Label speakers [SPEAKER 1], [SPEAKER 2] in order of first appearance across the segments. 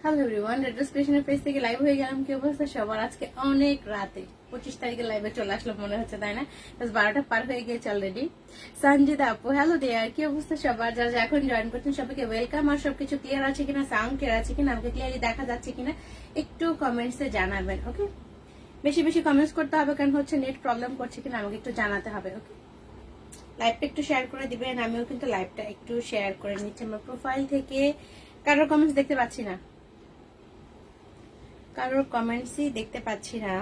[SPEAKER 1] Hello everyone, red dress ক্রিয়েশনের page থেকে live হয়ে গেলাম। কি অবস্থা সবার? আজকে অনেক রাতে 25 তারিখে লাইভে চলে আসলাম মনে হচ্ছে, তাই না? 12টা পার হয়ে গিয়েছে অলরেডি। সঞ্জিতা আপু, হ্যালো ডিয়ার, কি অবস্থা সবার? যারা এখন জয়েন করছেন সবাইকে ওয়েলকাম। আর সবকিছু ক্লিয়ার আছে কিনা, সাউন্ড ক্লিয়ার আছে কিনা, আমাকে ক্লিয়ারলি দেখা যাচ্ছে কিনা একটু কমেন্টসে জানাবেন। ওকে, বেশি বেশি কমেন্টস করতে হবে, কারণ হচ্ছে নেট প্রবলেম করছে কিনা আমাকে একটু জানাতে হবে। ওকে, লাইভটা একটু শেয়ার করে দিবেন। আমিও কিন্তু লাইভটা একটু শেয়ার করে নিচ্ছি আমার প্রোফাইল থেকে। কারোর কমেন্টস দেখতে পাচ্ছি না, কারোর কমেন্টসই দেখতে পাচ্ছি না।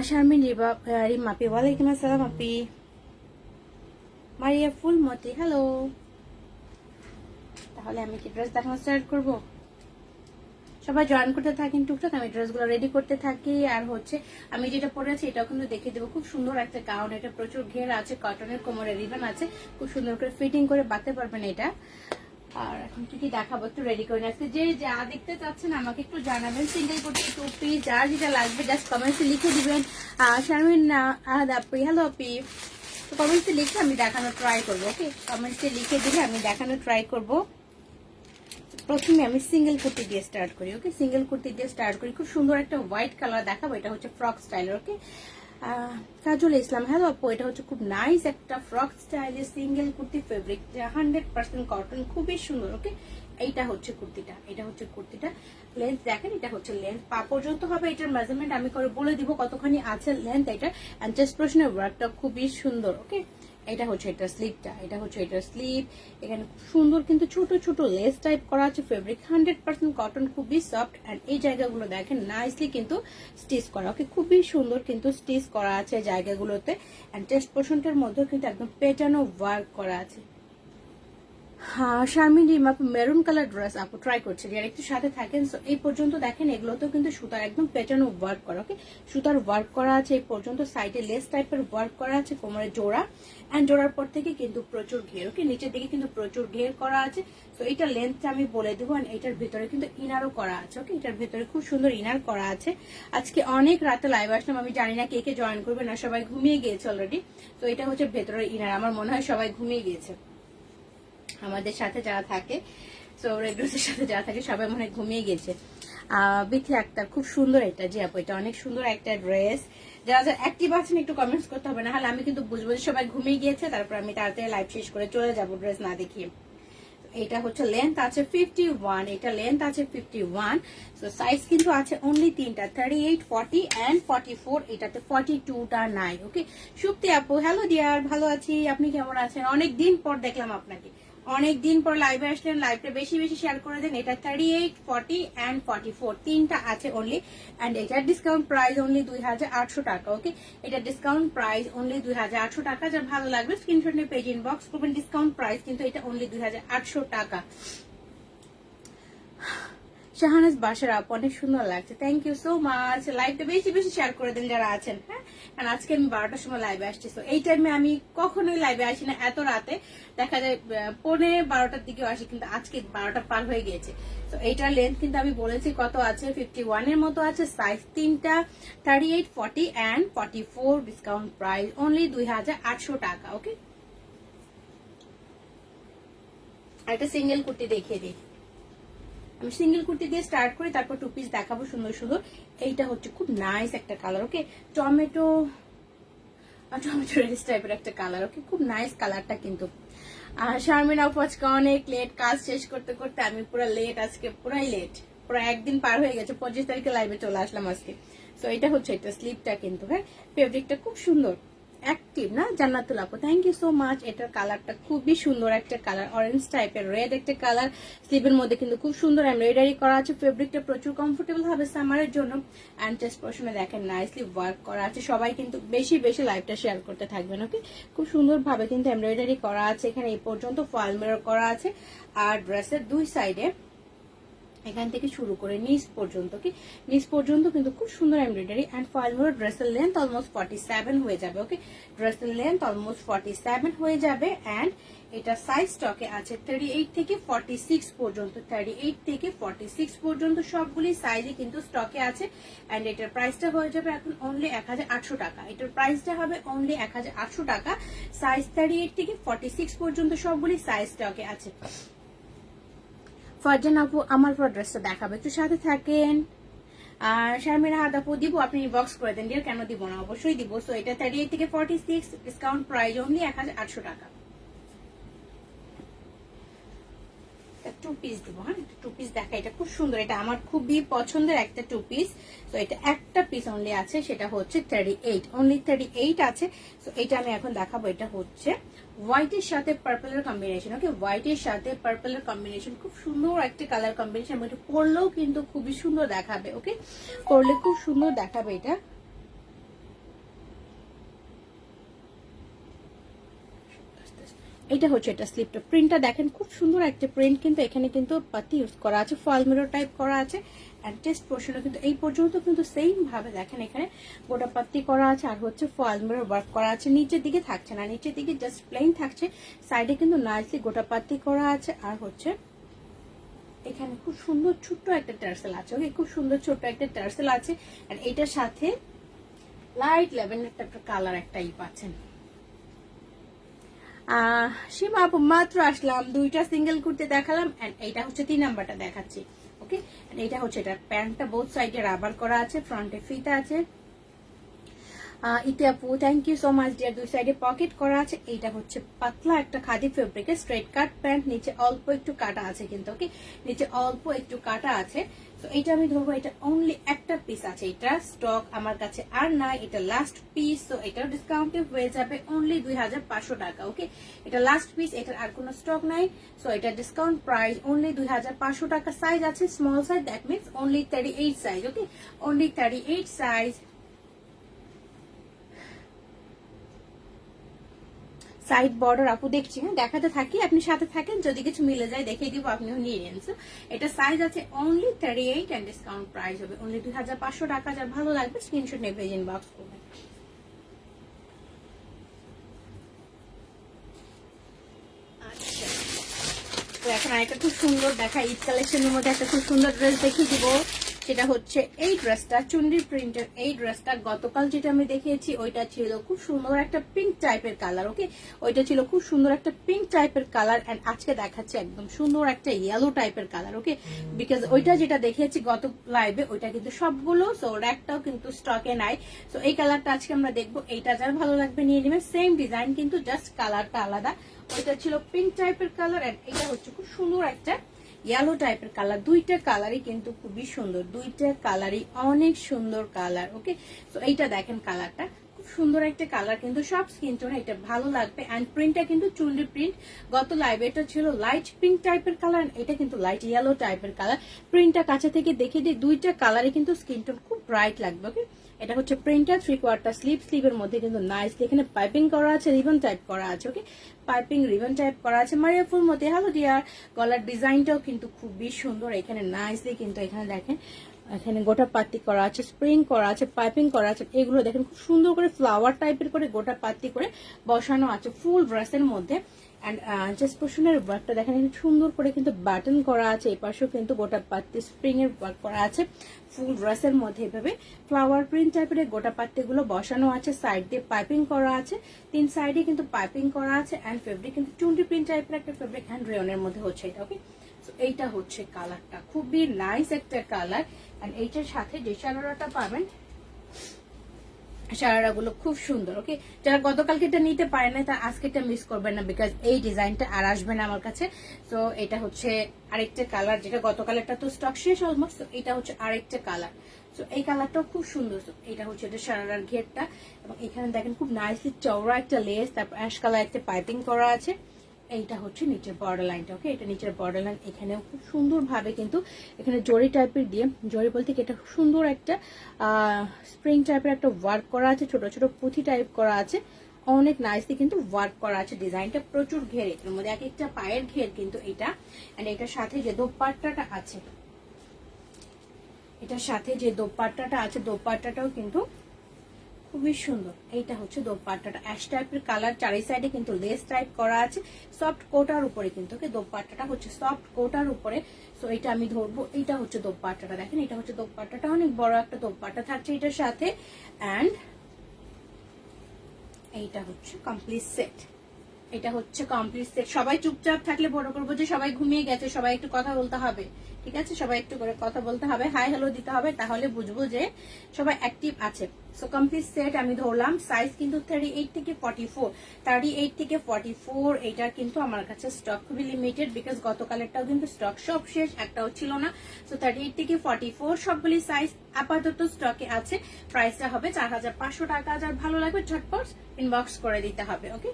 [SPEAKER 1] শারমিন রিমা আপি, ওয়ালাইকুম আসসালাম আপি। মারিয়া ফুলমতি, হ্যালো। তাহলে আমি কি ড্রেস দেখানো স্টার্ট করবো? সবাই জয়েন করতে থাকেন টুকটাক, আমি ড্রেসগুলো রেডি করতে থাকি। আর হচ্ছে আমি যেটা পরে আছি এটাও কিন্তু দেখিয়ে দেবো। খুব সুন্দর একটা গাউন, এটা প্রচুর ঘের আছে, কটনের, কোমরে রিবন আছে, খুব সুন্দর করে ফিটিং করে বাঁধতে পারবেন এটা। আর এখন কি দেখাবো একটু রেডি করে আজকে। যে যা দেখতে চাচ্ছেন আমাকে একটু জানাবেন। সিঙ্গেল করতে টুপি যার যেটা লাগবে জাস্ট কমেন্টসে লিখে দিবেন। শারমিন আপি, হ্যালো আপি, তো কমেন্টসে লিখে আমি দেখানোর ট্রাই করবো। ওকে, কমেন্টসে লিখে দিলে আমি দেখানোর ট্রাই করবো। প্রথমে আমি সিঙ্গেল কুর্তি দিয়ে স্টার্ট করি। ওকে, সিঙ্গেল কুর্তি দিয়ে স্টার্ট করি। খুব সুন্দর একটা হোয়াইট কালার দেখাবো, এটা হচ্ছে ফ্রক স্টাইলের। ওকে, কাজল ইসলাম, হ্যালো আপু, এটা হচ্ছে খুব নাইস একটা ফ্রক স্টাইলের সিঙ্গেল কুর্তি, ফেব্রিক 100% কটন, খুবই সুন্দর। ওকে, এইটা হচ্ছে কুর্তিটা, এটা হচ্ছে কুর্তিটা। লেন্থ দেখেন, এটা হচ্ছে লেন্থ পা পর্যন্ত হবে। এটার মেজারমেন্ট আমি করে বলে দিব কতখানি আছে লেন্থ এটা। এন্ড চেস্ট পোরশনের ওয়ার্কটা খুবই সুন্দর। ওকে, এটা হচ্ছে এটা স্লিপটা, এটা হচ্ছে এটা স্লিপ। এখানে সুন্দর কিন্তু ছোট ছোট লেস টাইপ করা আছে, ফেব্রিক 100% কটন, খুবই সফট। এন্ড এই জায়গাগুলো দেখেন নাইসলি কিন্তু স্টিচ করা। ওকে, খুবই সুন্দর কিন্তু স্টিচ করা আছে জায়গাগুলোতে। এন্ড চেস্ট পোরশনটার মধ্যে কিন্তু একদম পেটানো ওয়ার্ক করা আছে। হ্যাঁ শারমিন রিমা আপু, মেরুন কালার ড্রেস আপু ট্রাই করছে, যারা একটু সাথে থাকেন। সো এই পর্যন্ত দেখেন এগুলোতেও কিন্তু সুতার একদম পেটানো ওয়ার্ক করা। ওকে, সুতার ওয়ার্ক করা আছে এই পর্যন্ত, সাইডে লেস টাইপের ওয়ার্ক করা আছে, কোমরে জোড়া। এন্ড জোড়ার পর থেকে কিন্তু প্রচুর ঘের। ওকে, নিচের দিকে কিন্তু প্রচুর ঘের করা আছে। তো এইটা লেন্থটা আমি বলে দেবো। এন্ড এটার ভিতরে কিন্তু ইনারও করা আছে। ওকে, এটার ভিতরে খুব সুন্দর ইনার করা আছে। আজকে অনেক রাতে লাইভ আসলাম, আমি জানি না কে কে জয়েন করবে, না সবাই ঘুমিয়ে গিয়েছে অলরেডি। তো এটা হচ্ছে ভেতরের ইনার, আমার মনে হয় সবাই ঘুমিয়ে গিয়েছে আমাদের সাথে যারা থাকে। সো রেড্রেসের সাথে যারা থাকে সবাই মনে হয় ঘুমিয়ে গেছে। বিথি আক্তার, খুব সুন্দর এটা। জি আপু, এটা অনেক সুন্দর একটা ড্রেস। যারা যারা অ্যাক্টিভ আছেন একটু কমেন্টস করতে হবে, না হলে আমি কিন্তু বুঝবো যে সবাই ঘুমিয়ে গিয়েছে, তারপর আমি তাড়াতাড়ি লাইভ শেষ করে চলে যাবো ড্রেস না দেখিয়ে। এটা হচ্ছে লেন্থ আছে 51, এটা লেন্থ আছে 51। সো সাইজ কিন্তু আছে অনলি তিনটা, 38, 40 এন্ড 44। এটাতে 42টা নাই। ওকে, সুপ্তি আপু, হ্যালো ডিয়ার, ভালো আছি, আপনি কেমন আছেন? অনেক দিন পর দেখলাম আপনাকে, অনেক দিন পর লাইভে আসলেন। লাইভটা বেশি বেশি শেয়ার করে দেন। এটা 38, 40 এন্ড 44, তিনটা আছে অনলি। এন্ড এটার ডিসকাউন্ট প্রাইস অনলি 2800 টাকা। ওকে, এটা ডিসকাউন্ট প্রাইস অনলি 2800 টাকা। যার ভালো লাগবে স্ক্রিনশট নিয়ে পেজ ইনবক্স করবেন। ডিসকাউন্ট প্রাইস কিন্তু এটা অনলি 2800 টাকা। শাহানাজ বাসার আপ, অনেক সুন্দর লাগছে, থ্যাংক ইউ সো মাচ। লাইভটা বেশি বেশি শেয়ার করে দেন যারা আছেন। হ্যাঁ, কারণ আজকে আমি 12টার সময় লাইভে আসছি। তো এই টাইমে আমি কখনোই লাইভে আসি না, এত রাতে দেখা যায় 11:30টার দিকেও আসি, কিন্তু আজকে 12টা পার হয়ে গিয়েছে। তো এইটার লেন্থ কিন্তু আমি বলেছি কত আছে, 51 এর মতো আছে। সাইজ তিনটা, 38, 40 এন্ড 44। ডিসকাউন্ট প্রাইস অনলি 2800 টাকা। ওকে, একটা সিঙ্গেল কুর্তি দেখিয়ে দিই। আমি সিঙ্গেল কুর্তি দিয়ে স্টার্ট করি, তারপর টু পিস দেখাবো সুন্দর সুন্দর। এইটা হচ্ছে খুব নাইস একটা কালার। ওকে, টমেটো রেড টাইপের একটা কালার। ওকে, খুব নাইস কালারটা কিন্তু। শারমিন আপু, আজকে অনেক লেট, কাজ শেষ করতে করতে আমি পুরো লেট, আজকে পুরাই লেট, পুরো একদিন পার হয়ে গেছে। 25 তারিখে লাইভে চলে আসলাম আজকে। তো এটা হচ্ছে এটা স্লিপটা কিন্তু। হ্যাঁ, ফেব্রিকটা খুব সুন্দর, অ্যাক্টিভ না জান্নাতুল আপু, থ্যাংক ইউ সো মাচ। এটার কালারটা খুবই সুন্দর একটা কালার, অরেঞ্জ টাইপের রেড একটা কালার। স্লিভের মধ্যে কিন্তু খুব সুন্দর এমব্রয়ডারি করা আছে। ফেব্রিকটা প্রচুর কমফোর্টেবল হবে সামারের জন্য। অ্যান্ড চেস্ট পোরশনে দেখেন নাইসলি ওয়ার্ক করা আছে। সবাই কিন্তু বেশি বেশি লাইভটা শেয়ার করতে থাকবেন। ওকে, খুব সুন্দর ভাবে কিন্তু এমব্রয়ডারি করা আছে। এখানে এই পর্যন্ত ফয়েল মিরর করা আছে। আর ড্রেসের দুই সাইডে এখান থেকে শুরু করে নিচ পর্যন্ত, কি নিচ পর্যন্ত কিন্তু খুব সুন্দর এমব্রয়ডারি অ্যান্ড ফয়েল মিরর। ড্রেসের লেন্থ অলমোস্ট 47 হয়ে যাবে। ওকে, ড্রেসের লেন্থ অলমোস্ট 47 হয়ে যাবে অ্যান্ড এটা সাইজ স্টকে আছে 38 থেকে 46 পর্যন্ত। 38 থেকে 46 পর্যন্ত সবগুলি সাইজে কিন্তু স্টকে আছে অ্যান্ড এটার প্রাইসটা হয়ে যাবে এখন অনলি 1800 টাকা। এটার প্রাইসটা হবে অনলি 1800 টাকা। সাইজ 38 থেকে 46 পর্যন্ত সবগুলি সাইজ স্টকে আছে। ফারজান আপু আমার পর ড্রেসটা দেখাবে, একটু সাথে থাকেন। আর শারমিনা হাত আপু দিব, আপনি বক্স করে দেন ডিয়ার, কেন দিব না, অবশ্যই দিব। সো এটা 38 থেকে 46, ডিসকাউন্ট প্রাইস অনলি 1800 টাকা। টু পিস দিব, হ্যাঁ টু পিস দেখা, এটা খুব সুন্দর, এটা আমার খুবই পছন্দের একটা টু পিস। তো এটা একটা পিস অনলি আছে, সেটা হচ্ছে 38, অনলি 38 আছে। তো এটা আমি এখন দেখাবো, এটা হচ্ছে হোয়াইটের সাথে পার্পলের কম্বিনেশন। ওকে, হোয়াইটের সাথে পার্পলের কম্বিনেশন, খুব সুন্দর একটা কালার কম্বিনেশন। এটা পরলেও কিন্তু খুবই সুন্দর দেখাবে। ওকে, পরলে খুব সুন্দর দেখাবে এটা। এটা হচ্ছে এটা স্লিপটা, প্রিন্টটা দেখেন খুব সুন্দর একটা প্রিন্ট, কিন্তু এখানে কিন্তু পাতি ইউজ করা আছে, ফয়েল মিরর টাইপ করা আছে অ্যান্ড টেস্ট পোর্শনে কিন্তু এই পর্যন্ত কিন্তু সেম ভাবে দেখেন এখানে গোটা পাতি করা আছে আর হচ্ছে ফয়েল মিরর ওয়ার্ক করা আছে। নিচের দিকে থাকছে না, নিচের দিকে জাস্ট প্লেন থাকছে, সাইডে কিন্তু নাইসলি গোটা পাতি করা আছে আর হচ্ছে এখানে খুব সুন্দর ছোট্ট একটা টার্সেল আছে। ওকে, খুব সুন্দর ছোট্ট একটা টার্সেল আছে আর এটার সাথে লাইট ল্যাভেন্ডার একটা কালার একটাই পাচ্ছেন। সীমা আপু মাত্র আসলাম, দুইটা সিঙ্গেল কুর্তি দেখালাম এন্ড এইটা হচ্ছে 3 নাম্বারটা দেখাচ্ছি। ওকে, এইটা হচ্ছে এটা প্যান্টটা বোথ সাইডে রাবার করা আছে, ফ্রন্টে ফিতা আছে। ইতি আপু thank you so much dear, দুই সাইডে পকেট করা আছে। এইটা হচ্ছে পাতলা একটা খাদি ফেব্রিকের স্ট্রেট কাট প্যান্ট, নিচে অল্প একটু কাটা আছে কিন্তু। ওকে, নিচে অল্প একটু কাটা আছে। তো এটা আমি ধরবো, এটা অনলি একটা পিস আছে, এটা স্টক আমার কাছে আর নাই, এটা লাস্ট পিস। তো এটাও ডিসকাউন্টে হয়ে যাবে অনলি 2500 টাকা। ওকে, এটা লাস্ট পিস, এটার আর কোনো স্টক নাই। সো এটা ডিসকাউন্ট প্রাইস অনলি 2500 টাকা। সাইজ আছে small size, that means only 38 size. Okay, only 38 size. Side border আপু দেখছি, হ্যাঁ দেখাতে থাকি, আপনি সাথে থাকেন, যদি কিছু মিলে যায় দেখিয়ে দিব, আপনিও নিয়ে নেন। এটা সাইজ আছে অনলি 38 এন্ড ডিসকাউন্ট প্রাইস হবে অনলি 2500 টাকা। যার ভালো লাগবে স্ক্রিনশট নেবে, ইনবক্স করবেন। আচ্ছা, তো এখন আরেকটা খুব সুন্দর দেখা, ঈদ কালেকশনের মধ্যে একটা খুব সুন্দর ড্রেস দেখিয়ে দিব। সেটা হচ্ছে এই ড্রেসটা, চুন্ডি প্রিন্টের এই ড্রেসটা। গতকাল যেটা আমি দেখিয়েছি ওইটা ছিল খুব সুন্দর একটা পিঙ্ক টাইপের কালার। ওকে, ওইটা ছিল খুব সুন্দর একটা পিঙ্ক টাইপের কালার এন্ড আজকে দেখাচ্ছে একদম সুন্দর একটা ইয়েলো টাইপের কালার। ওকে, বিকজ ওইটা যেটা দেখিয়েছি গত লাইভে ওইটা কিন্তু সবগুলো, সো একটাও কিন্তু স্টকে নাই। সো এই কালারটা আজকে আমরা দেখবো, এইটা যার ভালো লাগবে নিয়ে নেবে। সেম ডিজাইন কিন্তু জাস্ট কালারটা আলাদা। ওইটা ছিল পিঙ্ক টাইপের কালার এন্ড এটা হচ্ছে খুব সুন্দর একটা ইয়েলো টাইপের কালার। দুইটা কালারই কিন্তু খুবই সুন্দর, দুইটা কালারই অনেক সুন্দর কালার। ওকে, তো এইটা দেখেন কালারটা খুব সুন্দর একটা কালার, কিন্তু সব স্কিন টোনে এটা ভালো লাগবে এন্ড প্রিন্টটা কিন্তু চুন্ডি প্রিন্ট। গত লাইভে এটা ছিল লাইট পিঙ্ক টাইপের কালার, এটা কিন্তু লাইট ইয়েলো টাইপের কালার। প্রিন্টটা কাছে থেকে দেখে দিই, দুইটা কালারই কিন্তু স্কিন টোন খুব ব্রাইট লাগবে। ওকে, এটা হচ্ছে প্রিন্টার 3/4 স্লিভ, স্লিভের মধ্যে কিন্তু নাইসলি এখানে পাইপিং করা আছে, রিবন টাইপ করা আছে। ওকে, পাইপিং রিবন টাইপ করা আছে মারিয়া ফুল মধ্যে। হ্যালো ডিয়ার, গলার ডিজাইনটাও কিন্তু খুবই সুন্দর, এখানে নাইসলি কিন্তু এখানে দেখেন এখানে গোটা পাতি করা আছে, স্প্রিং করা আছে, পাইপিং করা আছে। এগুলো দেখেন খুব সুন্দর করে ফ্লাওয়ার টাইপের করে গোটা পাতি করে বসানো আছে ফুল ড্রেসের মধ্যে। এন্ড চেস্ট পোর্শনের ওয়ার্কটা দেখেন সুন্দর করে কিন্তু বাটন করা আছে, এই পাশেও কিন্তু গোটা পাতি স্প্রিং এর ওয়ার্ক করা আছে ফুল ড্রেসের মধ্যে। এভাবে ফ্লাওয়ার প্রিন্ট টাইপের গোটা পাতি গুলো বসানো আছে, সাইড দিয়ে পাইপিং করা আছে, 3 সাইডে কিন্তু পাইপিং করা আছে এন্ড ফেব্রিক কিন্তু চুন্ডি প্রিন্ট টাইপের একটা ফেব্রিক এন্ড রেয়নের মধ্যে হচ্ছে এটা। ওকে, এইটা হচ্ছে কালারটা, খুবই নাইস একটা কালার এন্ড এইটার সাথে যে শারারাটা পাবেন, শারারাগুলো খুব সুন্দর। ওকে, যারা গতকালকে এটা নিতে পারে না তারা আজকে এটা মিস করবেন না, বিকজ এই ডিজাইনটা আর আসবে না আমার কাছে। তো এটা হচ্ছে আরেকটা কালার, যেটা গতকালেরটা তো স্টক শেষ অলমোস্ট, এটা হচ্ছে আরেকটা কালার। তো এই কালারটাও খুব সুন্দর। এটা হচ্ছে এটা শারারার ঘেরটা এবং এখানে দেখেন খুব নাইসলি চওড়া একটা লেস, তারপর অ্যাশ কালার একটা পাইপিং করা আছে। এইটা হচ্ছে নিচের বর্ডার লাইনটা। ওকে, এটা নিচের বর্ডার লাইন, এখানেও খুব সুন্দর ভাবে কিন্তু এখানে জরি টাইপের দিয়ে, জরি বলতে কি এটা সুন্দর একটা স্প্রিং টাইপের একটা ওয়ার্ক করা আছে, ছোট ছোট পুঁথি টাইপ করা আছে, অনেক নাইসলি কিন্তু ওয়ার্ক করা আছে। ডিজাইনটা প্রচুর ঘের, এটার মধ্যে এক একটা পায়ের ঘের কিন্তু এটা। এন্ড এটার সাথে যে দোপাট্টাটা আছে, এটার সাথে যে দোপাট্টাটা আছে দোপাট্টাটাও কিন্তু খুবই সুন্দর। এইটা হচ্ছে দোপাট্টাটা, অ্যাশ টাইপের কালার, চারি সাইডে কিন্তু লেস টাইপ করা আছে, সফট কোটার উপরে কিন্তু দোপাট্টাটা হচ্ছে সফট কোটার উপরে। সো এটা আমি ধরবো, এইটা হচ্ছে দোপাট্টাটা, দেখেন এটা হচ্ছে দোপাট্টাটা, অনেক বড় একটা দোপাট্টা থাকছে এটার সাথে। অ্যান্ড এইটা হচ্ছে কমপ্লিট সেট, এটা হচ্ছে কমপ্লিট সেট। সবাই চুপচাপ থাকলে বড় করবো যে সবাই ঘুমিয়ে গেছে, সবাই একটু কথা বলতে হবে, ঠিক আছে? সবাই একটু করে কথা বলতে হবে, হাই হ্যালো দিতে হবে, তাহলে বুঝবো যে সবাই অ্যাক্টিভ আছে। সো কমপ্লিট সেট আমি ধরলাম। সাইজ কিন্তু 38 থেকে 44, 38 থেকে 44। এটা কিন্তু আমার কাছে স্টক খুবই লিমিটেড, বিকজ গতকালেরটাও কিন্তু স্টক সব শেষ, একটাও ছিল না। সো 38 থেকে 44 সবগুলি সাইজ আপাতত স্টকে আছে। প্রাইসটা হবে 4500 টাকা। যার ভালো লাগবে ঝটপট ইনবক্স করে দিতে হবে। ওকে,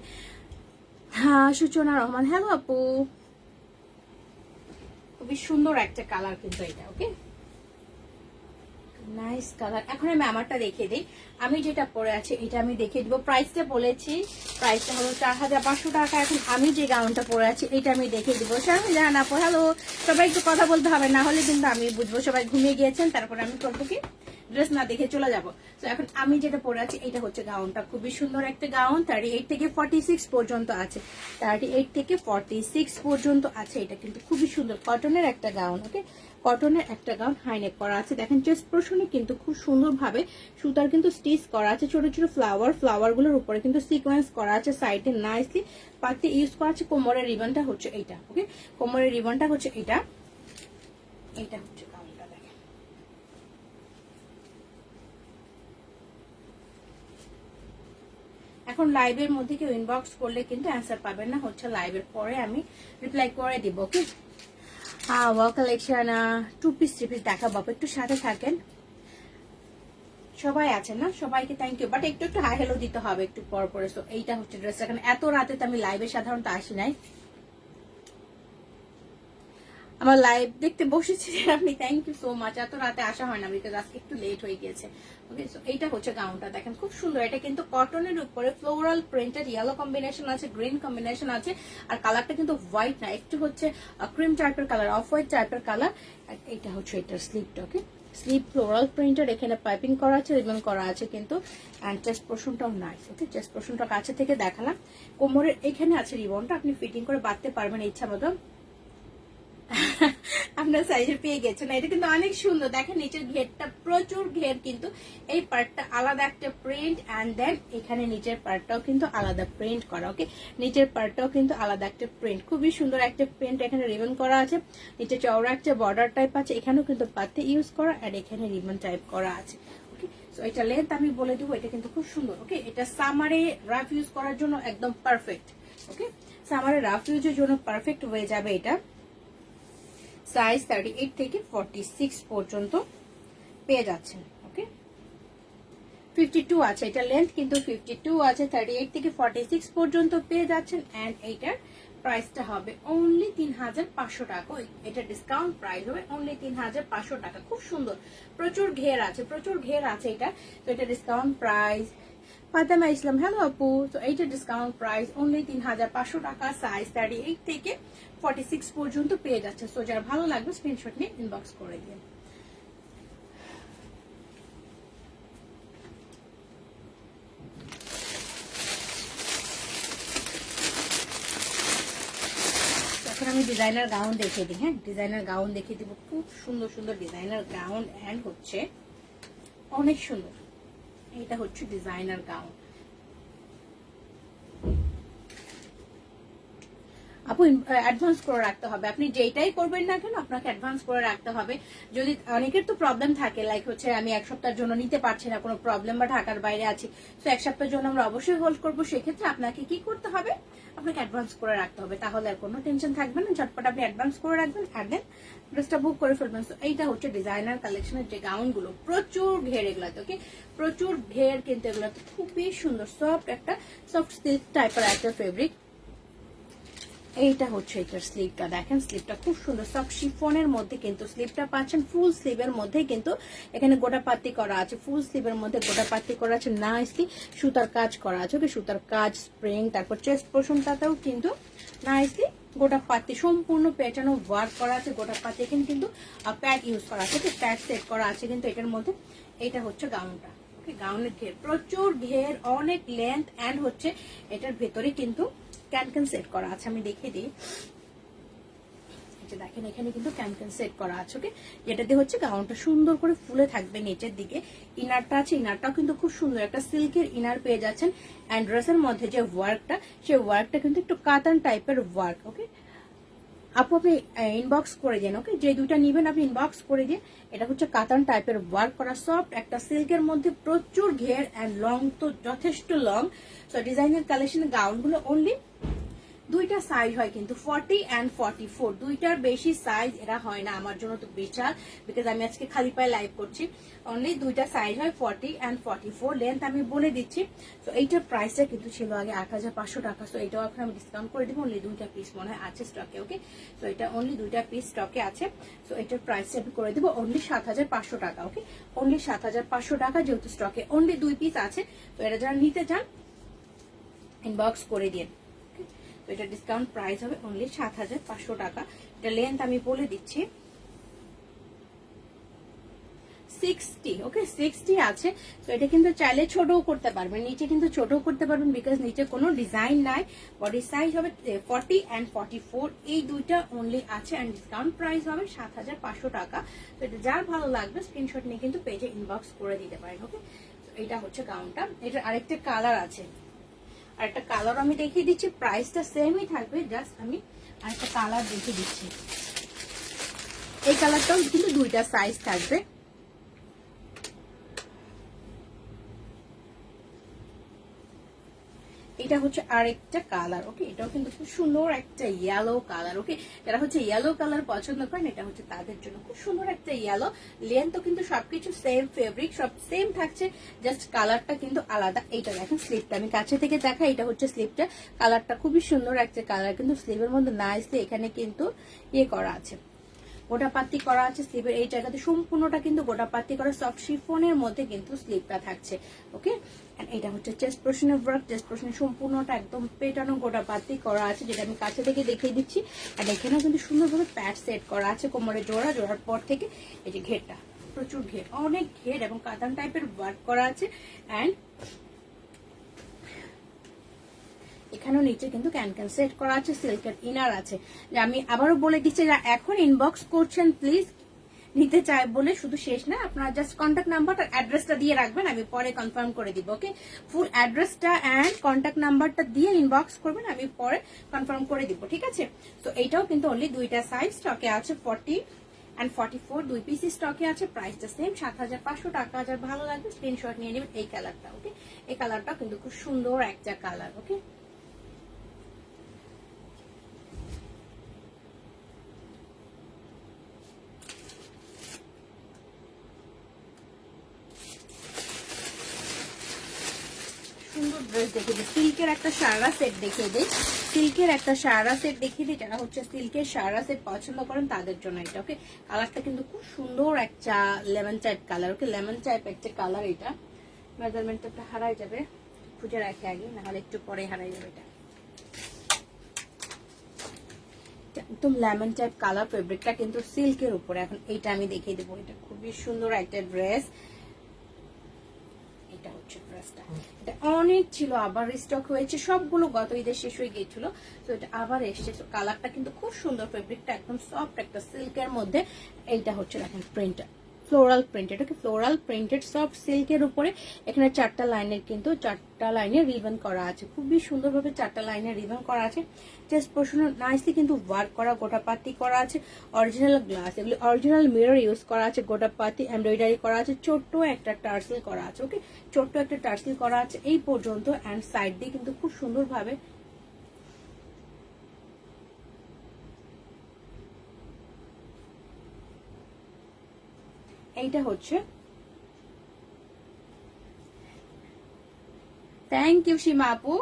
[SPEAKER 1] হ্যাঁ সূচনা রহমান, হ্যালো আপু, খুবই সুন্দর একটা কালার কিন্তু এটা। ওকে, নাইস কালার। এখন আমি আমারটা দেখিয়ে দিই, আমি যেটা পরে আছি এটা আমি দেখিয়ে দিব। প্রাইসটা বলেছি, প্রাইসটা হলো 4500 টাকা। এখন আমি যে গাউনটা পরে আছি এটা আমি দেখিয়ে দিব। শাহজাহান আপু হ্যালো, সবাই একটু কথা বলতে হবে, না হলে কিন্তু আমি বুঝবো সবাই ঘুমিয়ে গিয়েছেন, তারপরে আমি করবো কি ড্রেস না দেখে চলে যাবো। তো এখন আমি যেটা পরে আছি এটা হচ্ছে গাউনটা, খুবই সুন্দর একটা গাউন। 38 থেকে 46 পর্যন্ত আছে, 38 থেকে 46 পর্যন্ত আছে। এটা কিন্তু খুবই সুন্দর কটনের একটা গাউন। ওকে, কটনের একটা গাউন, হাইনেক করা আছে। দেখেন চেস্ট পোরশনে কিন্তু খুব সুন্দরভাবে সুতার কিন্তু স্টিচ করা আছে, ছোট ছোট ফ্লাওয়ার গুলোর উপরে কিন্তু সিকোয়েন্স করা আছে, সাইডে নাইসলি পার্টে ইউজ করা আছে। কোমরের রিবনটা হচ্ছে এইটা। ওকে, কোমরের রিবনটা হচ্ছে এটা, এইটা হচ্ছে গাউনটা। দেখেন এখন লাইভের মধ্যে কেউ ইনবক্স করলে কিন্তু অ্যান্সার পাবেন না, হচ্ছে লাইভের পরে আমি রিপ্লাই করে দিব। ওকে, হ্যাঁ ওয়াল কালেকশন 2 পিস 3 পিস দেখাবো, একটু সাথে থাকেন। সবাই আছেন না, সবাইকে থ্যাংক ইউ, বাট একটু একটু হাই হ্যালো দিতে হবে একটু পর পরে। সো এইটা হচ্ছে ড্রেস। এখন এত রাতে তো আমি লাইভে সাধারণত আসি নাই, আমার লাইভ দেখতে বসেছি আপনি, থ্যাংক ইউ সো মাচ। এত রাতে আসা হয় না, বিকজ আজকে একটু লেট হয়ে গিয়েছে। ওকে, সো এইটা হচ্ছে গাউনটা, দেখেন খুব সুন্দর। এটা কিন্তু কটনের উপরে ফ্লোরাল প্রিন্টেড, ইয়েলো কম্বিনেশন আছে, গ্রিন কম্বিনেশন আছে, আর কালারটা কিন্তু হোয়াইট না, একটু হচ্ছে ক্রিম টাইপের কালার, অফ হোয়াইট টাইপের কালার। এটা হচ্ছে এটার স্লিপটা। ওকে, স্লিপ ফ্লোরাল প্রিন্টেড, এখানে পাইপিং করা আছে, রিবন করা আছে কিন্তু। অ্যান্ড চেস্ট পোর্শনটাও নাইস। ওকে, চেস্ট পোর্শনটা কাছে থেকে দেখালাম। কোমরের এখানে আছে রিবনটা, আপনি ফিটিং করে বাঁধতে পারবেন ইচ্ছা মতো। আপনার সাইজে পেয়ে গেছেন। এটা কিন্তু অনেক সুন্দর, দেখেন নিচের ঘেরটা প্রচুর ঘের, কিন্তু এই পার্টটা আলাদা একটা প্রিন্ট, অ্যান্ড দেন এখানে নিচের পার্টটাও কিন্তু আলাদা প্রিন্ট করা। ওকে, নিচের পার্টটাও কিন্তু আলাদা একটা প্রিন্ট, খুবই সুন্দর একটা প্রিন্ট। এখানে রিবন করা আছে, নিচে চওড়া একটা বর্ডার টাইপ আছে, এখানেও কিন্তু পাতে ইউজ করা, আর এখানে রিবন টাইপ করা আছে। ওকে, সো এটা লেন্থ আমি বলে দিব, এটা কিন্তু খুব সুন্দর। ওকে, এটা সামারে রাফ ইউজ করার জন্য একদম পারফেক্ট। ওকে, সামারে রাফ ইউজের জন্য পারফেক্ট হয়ে যাবে এটা। সাইজ 38 থেকে 46 পর্যন্ত পেয়ে যাচ্ছেন। ওকে, 52 আছে, এটা লেন্থ কিন্তু 52 আছে, 38 থেকে 46 পর্যন্ত পেয়ে যাচ্ছেন। এন্ড এইটার প্রাইসটা হবে অনলি 3500 টাকা। এটা ডিসকাউন্ট প্রাইস হবে অনলি 3500 টাকা। খুব সুন্দর, প্রচুর ঘের আছে, প্রচুর ঘের আছে এটা। তো এটা ডিসকাউন্ট প্রাইস। ফাতেমা ইসলাম হ্যালো আপু, তো এইটা ডিসকাউন্ট প্রাইস অনলি 3500 টাকা। সাইজ 38 থেকে 46 পর্যন্ত পেয়ে যাচ্ছে। সো যার ভালো লাগবে স্ক্রিনশট নিয়ে ইনবক্স করে দিন। এখন আমি ডিজাইনার গাউন দেখিয়ে দিই। হ্যাঁ, ডিজাইনার গাউন দেখিয়ে দিব, খুব সুন্দর সুন্দর ডিজাইনার গাউন, এন্ড হচ্ছে অনেক সুন্দর। এটা হচ্ছে ডিজাইনার গাউন। আপু অ্যাডভান্স করে রাখতে হবে, আপনি যেটাই করবেন না কেন আপনাকে অ্যাডভান্স করে রাখতে হবে। যদি অনেকের তো প্রবলেম থাকে, লাইক হচ্ছে আমি এক সপ্তাহের জন্য নিতে পারছি না, কোনো প্রবলেম বা ঢাকার বাইরে আছি, তো এক সপ্তাহের জন্য আমরা অবশ্যই হোল্ড করবো। সেক্ষেত্রে আপনাকে কি করতে হবে, আপনাকে অ্যাডভান্স করে রাখতে হবে, তাহলে আর কোনো টেনশন থাকবে না। ঝটপট আপনি অ্যাডভান্স করে রাখবেন, আর দেন ড্রেসটা বুক করে ফেলবেন। তো এইটা হচ্ছে ডিজাইনার কালেকশনের যে গাউন গুলো, প্রচুর ঘের এগুলাতে। ওকে, প্রচুর ঘের, কিন্তু এগুলোতে খুবই সুন্দর, সফট একটা সফট সিল্ক টাইপের একটা ফেব্রিক। এইটা হচ্ছে এটার স্লিভটা, দেখেন স্লিভটা খুব সুন্দর সফট শিফনের মধ্যে কিন্তু স্লিভটা পাচ্ছেন। ফুল স্লিভের মধ্যে কিন্তু এখানে গোটা পাতি করা আছে, ফুল স্লিভের মধ্যে গোটা পাতি করা আছে, নাইসলি সুতার কাজ করা আছে। ওকে, সুতার কাজ, স্প্রিং, তারপর চেস্ট পোর্শনটাতেও কিন্তু নাইসলি গোটা পাতি সম্পূর্ণ পেটানো ওয়ার্ক করা আছে। গোটা পাতি এখানে কিন্তু প্যাড ইউজ করা আছে, প্যাড সেট করা আছে কিন্তু এটার মধ্যে। এটা হচ্ছে গাউনটা। ওকে, গাউনের ঘের প্রচুর ঘের, অনেক লেন্থ, অ্যান্ড হচ্ছে এটার ভেতরে কিন্তু ক্যানক্যান সেট করা আছে। আমি দেখিয়ে দিই, দেখেন এখানে কিন্তু ক্যানক্যান সেট করা আছে। ওকে, যেটা দিয়ে হচ্ছে গাউনটা সুন্দর করে ফুলে থাকবে নিচের দিকে। ইনারটা আছে, ইনারটাও কিন্তু খুব সুন্দর একটা সিল্কের ইনার পেয়ে যাচ্ছেন। অ্যান্ড ড্রেসের মধ্যে যে ওয়ার্কটা, সেই ওয়ার্কটা কিন্তু একটু কাতান টাইপের ওয়ার্ক। ওকে আপু, আপনি ইনবক্স করে দেন। ওকে, যে দুইটা নিবেন আপনি ইনবক্স করে দিন। এটা হচ্ছে কাতান টাইপের ওয়ার্ক করা সফট একটা সিল্কের মধ্যে প্রচুর ঘের, অ্যান্ড লং তো যথেষ্ট লং। সো ডিজাইনের কালেকশনের গাউনগুলো অনলি দুইটা সাইজ হয় কিন্তু 40 and 44, দুইটার বেশি সাইজ এরা হয় না। আমার জন্য তো বিশাল, বিকজ আমি আজকে খালি পায়ে লাইভ করছি। অনলি দুইটা সাইজ হয় 40 and 44। লেন্থ আমি বলে দিচ্ছি। তো এইটার প্রাইসটা কিন্তু ছিল আগে 8500 টাকা। সো এটাও এখন আমি ডিসকাউন্ট করে দিব, অনলি দুইটা পিস মনে হয় আছে স্টকে। ওকে, সো এটা অনলি দুইটা পিস স্টকে আছে। সো এটার প্রাইসটা আমি করে দিব অনলি 7500 টাকা। ওকে, অনলি 7500 টাকা, যেহেতু স্টকে অনলি দুই পিস আছে। তো এটা যারা নিতে চান ইনবক্স করে দিন। তো এটা ডিসকাউন্ট প্রাইস হবে অনলি 7500 টাকা। এটা লেন্থ আমি বলে দিচ্ছি 60। ওকে, 60 আছে। তো এটা কিন্তু চাইলে ছোটও করতে পারবেন, নিচে কিন্তু ছোটও করতে পারবেন, বিকজ নিচে কোনো ডিজাইন নাই। বডি সাইজ হবে 40 and 44, এই দুইটা অনলি আছে। অ্যান্ড ডিসকাউন্ট প্রাইস হবে 7500 টাকা। তো এটা যার ভালো লাগবে স্ক্রিনশট নিয়ে কিন্তু পেজে ইনবক্স করে দিতে পারেন। ওকে, এটা হচ্ছে গাউনটা। এটার আরেকটা কালার আছে, আর একটা কালার আমি দেখিয়ে দিচ্ছি, প্রাইসটা সেমই থাকবে, জাস্ট আমি আরেকটা কালার দেখিয়ে দিচ্ছি। এই কালারটাও কিন্তু দুইটা সাইজ থাকবে। এটা হচ্ছে আরেকটা কালার। ওকে, এটাও কিন্তু খুব সুন্দর একটা ইয়েলো কালার। ওকে, যারা হচ্ছে ইয়েলো কালার পছন্দ করেন, এটা হচ্ছে তাদের জন্য খুব সুন্দর একটা ইয়েলো। লেন্থ কিন্তু সবকিছু সেম, ফেব্রিক সব সেম থাকছে, জাস্ট কালারটা কিন্তু আলাদা। এইটা দেখেন স্লিপটা আমি কাছে থেকে দেখা, এটা হচ্ছে স্লিপটা। কালারটা খুবই সুন্দর একটা কালার, কিন্তু স্লিভের মধ্যে নাইসলি এখানে কিন্তু ইয়ে করা আছে, গোটাপাতি করা আছে স্লিভের এই জায়গাতে। সম্পূর্ণটা কিন্তু গোটাপাতি করা সফট শিফনের মধ্যে কিন্তু স্লিভটা থাকছে। ওকে, এটা হচ্ছে চেস্ট পোর্শনের ওয়ার্ক। চেস্ট পোর্শনের সম্পূর্ণটা একদম পেটানো গোটাপাতি করা আছে, যেটা আমি কাছে থেকে দেখিয়ে দিচ্ছি। আর এখানেও কিন্তু সুন্দরভাবে প্যাড সেট করা আছে, কোমরে জোড়া, জোড়ার পর থেকে এই যে ঘেরটা, প্রচুর ঘের, অনেক ঘের এবং কাতান টাইপের ওয়ার্ক করা আছে। অ্যান্ড এখানেও নিচে কিন্তু ক্যানক্যান সেট করা আছে, সিল্কের ইনার আছে। যে আমি আবারও বলে দিচ্ছি, যা এখন ইনবক্স করছেন প্লিজ নিতে চাই বলে শুধু শেষ না, আপনারা জাস্ট কন্ট্যাক্ট নাম্বার আর অ্যাড্রেসটা দিয়ে রাখবেন, আমি পরে কনফার্ম করে দিব। ওকে, ফুল অ্যাড্রেসটা অ্যান্ড কন্ট্যাক্ট নাম্বারটা দিয়ে ইনবক্স করবেন, আমি পরে কনফার্ম করে দিব। ঠিক আছে, তো এইটাও কিন্তু অনলি দুইটা সাইজ স্টকে আছে, 40 and 44, দুই পিস স্টকে আছে। প্রাইসটা সেম 7500 টাকা। যার ভালো লাগবে স্ক্রিনশট নিয়ে নেবেন। এই কালারটা, ওকে, এই কালারটা কিন্তু খুব সুন্দর একটা কালার। ওকে, সুন্দর ড্রেস দেখিয়ে দিই, সিল্কের একটা সারা সেট দেখিয়ে দিই, সিল্কের একটা সারা সেট দেখিয়ে দিই। যারা হচ্ছে সিল্কের সারা সেট পছন্দ করেন তাদের জন্য এটা। ওকে, কালারটা কিন্তু খুব সুন্দর একটা লেমন টাইপ কালার। ওকে, লেমন টাইপ একটা কালার। এটা মেজারমেন্টটা একটা হারাই যাবে, খুঁজে রাখে আগে, নাহলে একটু পরে হারাই যাবে। এটা একদম লেমন টাইপ কালার, ফেব্রিকটা কিন্তু সিল্কের উপরে। এখন এইটা আমি দেখিয়ে দেবো, এটা খুবই সুন্দর একটা ড্রেস। এটা হচ্ছে ড্রেসটা, এটা অনেক ছিল, আবার রিস্টক হয়েছে, সবগুলো গত ঈদের শেষ হয়ে গিয়েছিল। তো এটা আবার এসছে। কালারটা কিন্তু খুব সুন্দর, ফেব্রিকটা একদম সফট একটা সিল্কের মধ্যে। এইটা হচ্ছে দেখেন প্রিন্টটা ফ্লোরাল প্রিন্টেড। ওকে, ফ্লোরাল প্রিন্টেড সফট সিল্কের উপরে। এখানে চারটা লাইনের কিন্তু চারটা লাইনের রিবন করা আছে, খুবই সুন্দরভাবে চারটা লাইনের রিবন করা আছে। চেস্ট পোর্শনে নাইসলি কিন্তু ওয়ার্ক করা, গোটাপাতি করা আছে, অরিজিনাল গ্লাস, এগুলি অরিজিনাল মিরর ইউজ করা আছে, গোটাপাতি এমব্রয়ডারি করা আছে, ছোট্ট একটা টার্সেল করা আছে। ওকে, ছোট্ট একটা টার্সেল করা আছে এই পর্যন্ত। অ্যান্ড সাইড দিয়ে কিন্তু খুব সুন্দরভাবে এইটা হচ্ছে। থ্যাংক ইউ সীমা আপু,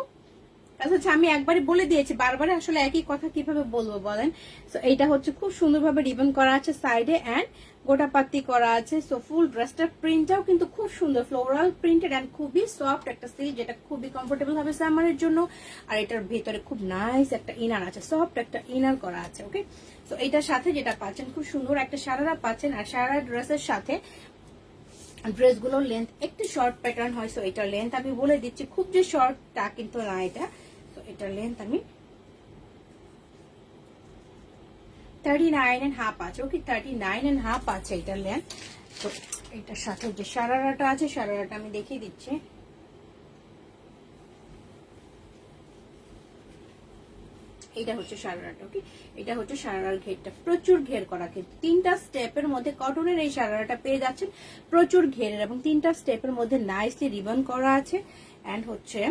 [SPEAKER 1] আচ্ছা আচ্ছা, আমি একবারই বলে দিয়েছি, বারবার আসলে একই কথা কিভাবে বলবো বলেন। সো এইটা হচ্ছে খুব সুন্দরভাবে রিবন করা আছে সাইডে এন্ড গোটা পাত্তি করা আছে। সো ফুল ড্রেসটার প্রিন্টটাও কিন্তু খুব সুন্দর, ফ্লোরাল প্রিন্টেড এন্ড খুবই সফট একটা সিল্ক, যেটা খুবই কমফোর্টেবল হবে সামারের জন্য। আর এটার ভেতরে খুব নাইস একটা ইনার আছে, সফট একটা ইনার করা আছে। ওকে, সো এইটার সাথে যেটা পাচ্ছেন খুব সুন্দর একটা সারারা পাচ্ছেন। আর সারারা ড্রেসের সাথে ড্রেসগুলোর লেন্থ একটু শর্ট প্যাটার্ন হয়। সো এটার লেন্থ আমি বলে দিচ্ছি, খুব যে শর্ট তা কিন্তু না এটা। তো এটার লেন্থ আমি 39.5 আছে। ওকে, 39.5 আছে এটার লেন্থ। তো এটার সাথে যে সারারাটা আছে, সারারাটা আমি দেখিয়ে দিচ্ছি। এটা হচ্ছে সারারাটা। ওকে, এটা হচ্ছে সারারার ঘেরটা, প্রচুর ঘের করা, কিন্তু 3টা স্টেপের মধ্যে কটনের এই সারারাটা পেয়ে যাচ্ছেন, প্রচুর ঘেরের, এবং 3টা স্টেপের মধ্যে নাইসলি রিবন করা আছে এন্ড হচ্ছে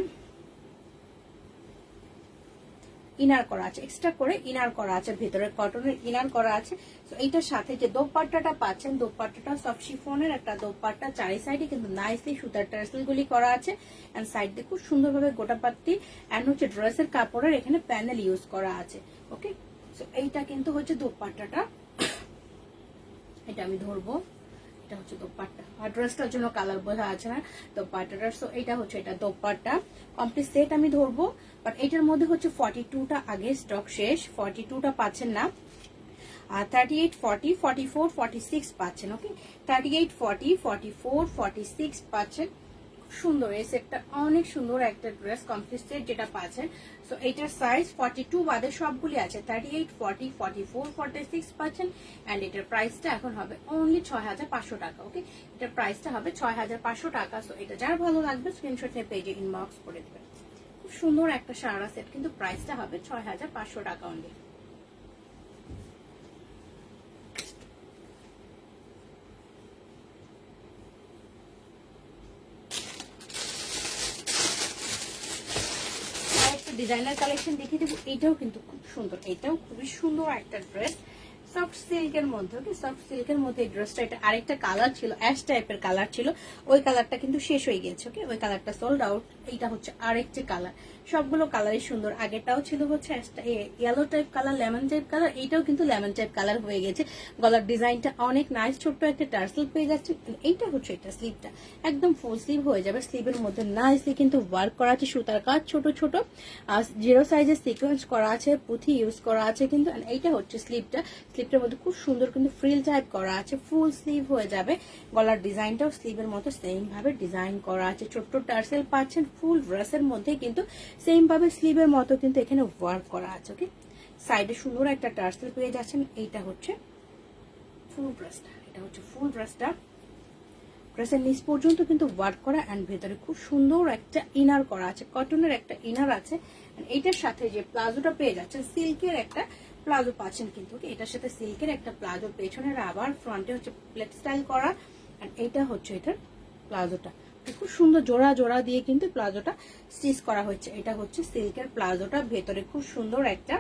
[SPEAKER 1] ইনার করা আছে, এক্সট্রা করে ইনার করা আছে, ভেতরে কটনের ইনার করা আছে। তো এইটার সাথে যে দোপাট্টাটা পাচ্ছেন, দোপাট্টাটা সফট শিফনের একটা দোপাট্টা, চারি সাইডে কিন্তু নাইসলি সুতার টার্সেল গুলি করা আছে এন্ড সাইড দিয়ে খুব সুন্দরভাবে গোটা পাত্তি এন্ড হচ্ছে ড্রেসের কাপড়ের এখানে প্যানেল ইউজ করা আছে। ওকে, সো এইটা কিন্তু হচ্ছে দোপাট্টাটা, এটা আমি ধরবো, এটা হচ্ছে দোপাট্টা। আর ড্রেসটার জন্য কালার বোঝা আছে না দোপাট্টাটা। সো এটা হচ্ছে এটা দোপাট্টা, কমপ্লিট সেট আমি ধরবো। বাট এটার মধ্যে হচ্ছে 42টা আগে স্টক শেষ, 42টা পাচ্ছেন না। আর 38, 40, 44, 46 পাচ্ছেন। ওকে, 38, 40, 44, 46 পাচ্ছেন। সুন্দর এই সেটটা, অনেক সুন্দর একটা ড্রেস কমপ্লিট সেট যেটা পাচ্ছেন। সো এটার সাইজ 42 বাদে সবগুলি আছে, 38, 40, 44, 46 পাচ্ছেন। এন্ড এটার প্রাইসটা এখন হবে অনলি 6500 টাকা। ওকে, এটার প্রাইসটা হবে 6500 টাকা। সো এটা যার ভালো লাগবে স্ক্রিনশট নিয়ে পেজে ইনবক্স করে দেবেন। খুব সুন্দর একটা সারা সেট, কিন্তু প্রাইসটা হবে 6500 টাকা অনলি। ডিজাইনার কালেকশন দেখিয়ে দেবো, এটাও কিন্তু খুব সুন্দর, এটাও খুবই সুন্দর একটা ড্রেস সফট সিল্কের মধ্যে। ওকে, সফট সিল্কের মধ্যে এই ড্রেসটা, এটা আরেকটা কালার ছিল, অ্যাশ টাইপের কালার ছিল, ওই কালারটা কিন্তু শেষ হয়ে গেছে। ওকে, ওই কালারটা সোল্ড আউট। এইটা হচ্ছে আরেকটা কালার, সবগুলো কালারই সুন্দর। আগেটাও ছিল হচ্ছে yellow type colour, lemon type colour, এইটাও কিন্তু লেমন টাইপ কালার হয়ে গেছে। গলার ডিজাইনটা অনেক নাইস, ছোট্ট একটা টার্সেল পেয়ে যাচ্ছে। এইটা হচ্ছে এটা স্লিভটা, একদম ফুল স্লিভ হয়ে যাবে। স্লিভের মধ্যে নাইসলি কিন্তু ওয়ার্ক করা আছে, সুতার কাজ, ছোট ছোট জিরো সাইজের সিকোয়েন্স করা আছে, পুঁথি ইউজ করা আছে কিন্তু। এইটা হচ্ছে স্লিভটা, স্লিভটার মধ্যে খুব সুন্দর কিন্তু ফ্রিল টাইপ করা আছে, ফুল স্লিভ হয়ে যাবে। গলার ডিজাইনটাও স্লিভের মতো সেম ভাবে ডিজাইন করা আছে, ছোট্ট টার্সেল পাচ্ছেন। ফুল ড্রেসের মধ্যে কিন্তু সেম ভাবে স্লিভের মতো কিন্তু এখানে ওয়ার্ক করা আছে। ওকে, সাইডে সুন্দর একটা টার্সেল পেয়ে যাচ্ছেন। এইটা হচ্ছে ফুল ড্রেসটা, এটা হচ্ছে ফুল ড্রেসটা। ড্রেসের নিচ পর্যন্ত কিন্তু ওয়ার্ক করা এন্ড ভেতরে খুব সুন্দর একটা ইনার করা আছে, কটনের একটা ইনার আছে। এইটার সাথে যে প্লাজোটা পেয়ে যাচ্ছেন, সিল্কের একটা প্লাজো পাচ্ছেন কিন্তু। এটার সাথে সিল্কের একটা প্লাজো, পেছনের আবার ফ্রন্টে হচ্ছে প্লেট স্টাইল করা। এন্ড এইটা হচ্ছে এটার প্লাজোটা, খুব সুন্দর জোড়া জোড়া দিয়ে কিন্তু প্লাজোটা স্টিচ করা হয়েছে। এটা হচ্ছে সিল্কের প্লাজোটা, ভেতরে খুব সুন্দর একটা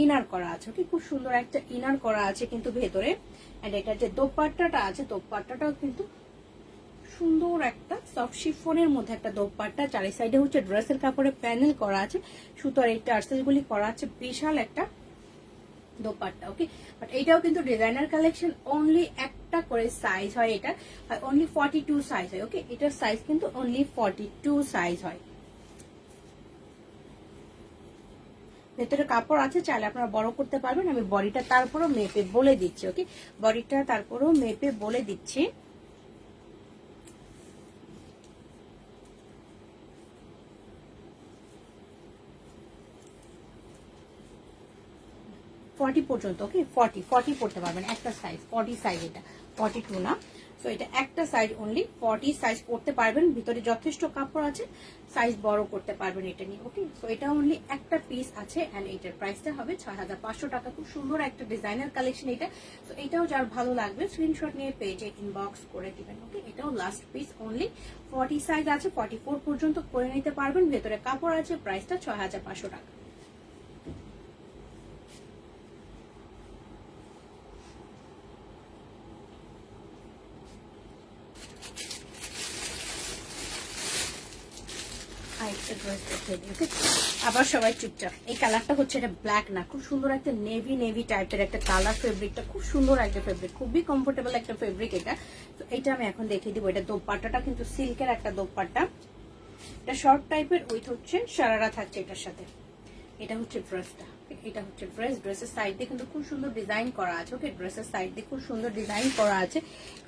[SPEAKER 1] ইনার করা আছে। ওকে, খুব সুন্দর একটা ইনার করা আছে কিন্তু ভেতরে। এন্ড এটা যে দোপাট্টাটা আছে, দোপাট্টাটাও কিন্তু সুন্দর একটা সফট শিফনের মধ্যে একটা দোপাট্টা, চারি সাইডে হচ্ছে ড্রেসের কাপড়ে প্যানেল করা আছে, সুতোর এই টার্সেল গুলি করা আছে, বিশাল একটা দোপাট্টা। ওকে, বাট এটাও কিন্তু ডিজাইনার কালেকশন, অনলি একটা করে সাইজ হয়, এটা অনলি 42 সাইজ হয়। ওকে, এটার সাইজ কিন্তু অনলি 42 সাইজ হয়। ভেতরে কাপড় আছে, চাইলে আপনারা বড় করতে পারবেন। আমি বডিটা তারপরও মেপে বলে দিচ্ছি। ওকে, বডিটা তারপরও মেপে বলে দিচ্ছি। 40 পর্যন্ত। ওকে, 40 পড়তে পারবেন, একটা সাইজ 40 সাইজ, এটা 42 না। সো এটা একটা সাইজ অনলি 40 সাইজ পড়তে পারবেন, ভিতরে যথেষ্ট কাপড় আছে, সাইজ বড় করতে পারবেন এটা নিয়ে। ওকে, সো এটা অনলি একটা পিস আছে এন্ড এটার প্রাইসটা হবে 6500 টাকা। খুব সুন্দর একটা ডিজাইনার কালেকশন এটা। তো এটাও যার ভালো লাগবে স্ক্রিনশট নিয়ে পেজে ইনবক্স করে দিবেন। ওকে, এটাও লাস্ট পিস, অনলি 40 সাইজ আছে, 44 পর্যন্ত করে নিতে পারবেন, ভেতরে কাপড় আছে, প্রাইসটা 6500 টাকা। আরেকটা ড্রেস দেখিয়ে দিই। ওকে, আবার সবাই চুপচাপ। এই কালারটা হচ্ছে এটা ব্ল্যাক না, খুব সুন্দর একটা নেভি টাইপের একটা কালার। ফেব্রিকটা খুব সুন্দর একটা ফেব্রিক, খুবই কমফোর্টেবল একটা ফেব্রিক এটা। তো এটা আমি এখন দেখিয়ে দিব। এটা দোপাট্টাটা কিন্তু সিল্কের একটা দোপাট্টা, এটা শর্ট টাইপের উইথ হচ্ছে সারারা থাকছে এটার সাথে। এটা হচ্ছে ড্রেসটা, এটা হচ্ছে ড্রেস। ড্রেসের সাইড দিয়ে কিন্তু খুব সুন্দর ডিজাইন করা আছে। ওকে, ড্রেসের সাইড দিয়ে খুব সুন্দর ডিজাইন করা আছে।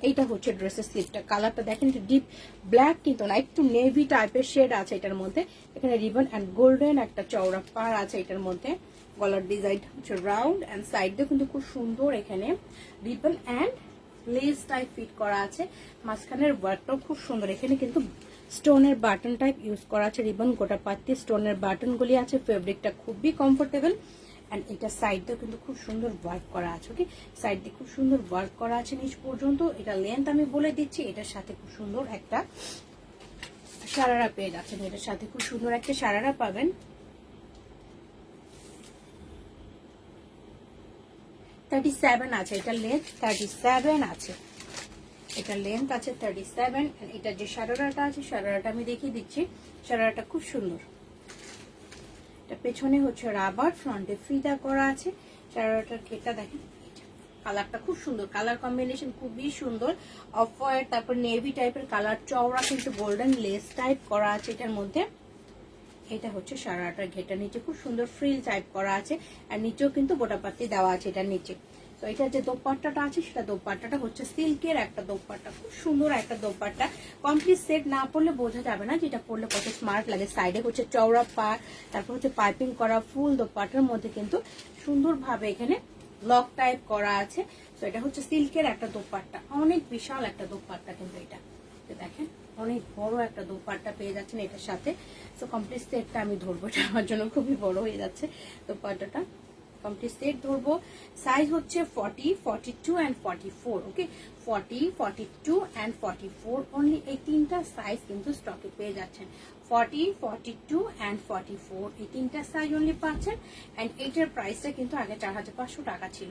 [SPEAKER 1] এইটা হচ্ছে ড্রেসের স্লিপটা। কালারটা দেখেন, ডিপ ব্ল্যাক কিন্তু না, একটু নেভি টাইপের শেড আছে এটার মধ্যে। এখানে রিবন অ্যান্ড গোল্ডেন একটা চওড়া পার আছে এটার মধ্যে। গলার ডিজাইনটা হচ্ছে রাউন্ড অ্যান্ড সাইড দিয়ে কিন্তু খুব সুন্দর এখানে ribbon and lace type fit করা আছে। মাঝখানের ওয়ার্কটাও খুব সুন্দর। এখানে কিন্তু স্টোনের বাটন টাইপ ইউজ করা আছে, রিবন গোটা পাতি স্টোনের বাটন গুলি আছে। ফেব্রিকটা খুবই কমফোর্টেবল এন্ড এটা সাইড দিয়ে কিন্তু খুব সুন্দর ওয়ার্ক করা আছে। ওকে, সাইড দিয়ে খুব সুন্দর ওয়ার্ক করা আছে নিচ পর্যন্ত। এটা লেন্থ আমি বলে দিচ্ছি। এটার সাথে খুব সুন্দর একটা সারারা পেয়ে যাচ্ছেন। এটার সাথে খুব সুন্দর একটা সারারা পাবেন। 37 আছে এটা লেন্থ, 37 আছে এটা লেন্থ আছে 37। এটা যে সারারাটা আছে, সারারাটা আমি দেখিয়ে দিচ্ছি। সারারাটা খুব সুন্দর। এটা পেছনে হচ্ছে রাবার, ফ্রন্টে ফিতা করা আছে। সারারাটার ঘেরটা দেখেন, কালারটা খুব সুন্দর, কালার কম্বিনেশন খুবই সুন্দর। অফ হোয়াইট, তারপর নেভি টাইপের কালার, চওড়া কিন্তু গোল্ডেন লেস টাইপ করা আছে এটার মধ্যে। এটা হচ্ছে সারারাটার ঘেরটা, নিচে খুব সুন্দর ফ্রিল টাইপ করা আছে আর নিচেও কিন্তু গোটাপাতি দেওয়া আছে এটার নিচে। তো এটা যে দোপাট্টাটা আছে, সেটা দোপাট্টাটা হচ্ছে সিল্কের একটা দোপাট্টা, খুব সুন্দর একটা দোপাট্টা। কমপ্লিট সেট না পড়লে বোঝা যাবে না যেটা পড়লে কত স্মার্ট লাগে। সাইডে হচ্ছে চওড়া পার, তারপর হচ্ছে পাইপিং করা ফুল দোপাট্টার মধ্যে কিন্তু সুন্দরভাবে এখানে লক টাইপ করা আছে। তো এটা হচ্ছে সিল্কের একটা দোপাট্টা, অনেক বিশাল একটা দোপাট্টা কিন্তু এটা। দেখেন অনেক বড় একটা দোপাট্টা পেয়ে যাচ্ছেন এটার সাথে। তো কমপ্লিট সেটটা আমি ধরবো, এটা আমার জন্য খুবই বড় হয়ে যাচ্ছে দোপাট্টাটা। কমপ্লিট সেট ধরবো। সাইজ হচ্ছে 40, 42 and 44। ওকে, 40, 42 and 44 অনলি এই তিনটা সাইজ কিন্তু স্টকে পেয়ে যাচ্ছেন। 40, 42 and 44 এই তিনটা সাইজ অনলি পাচ্ছেন। এন্ড এইটার প্রাইসটা কিন্তু আগে 4500 টাকা ছিল,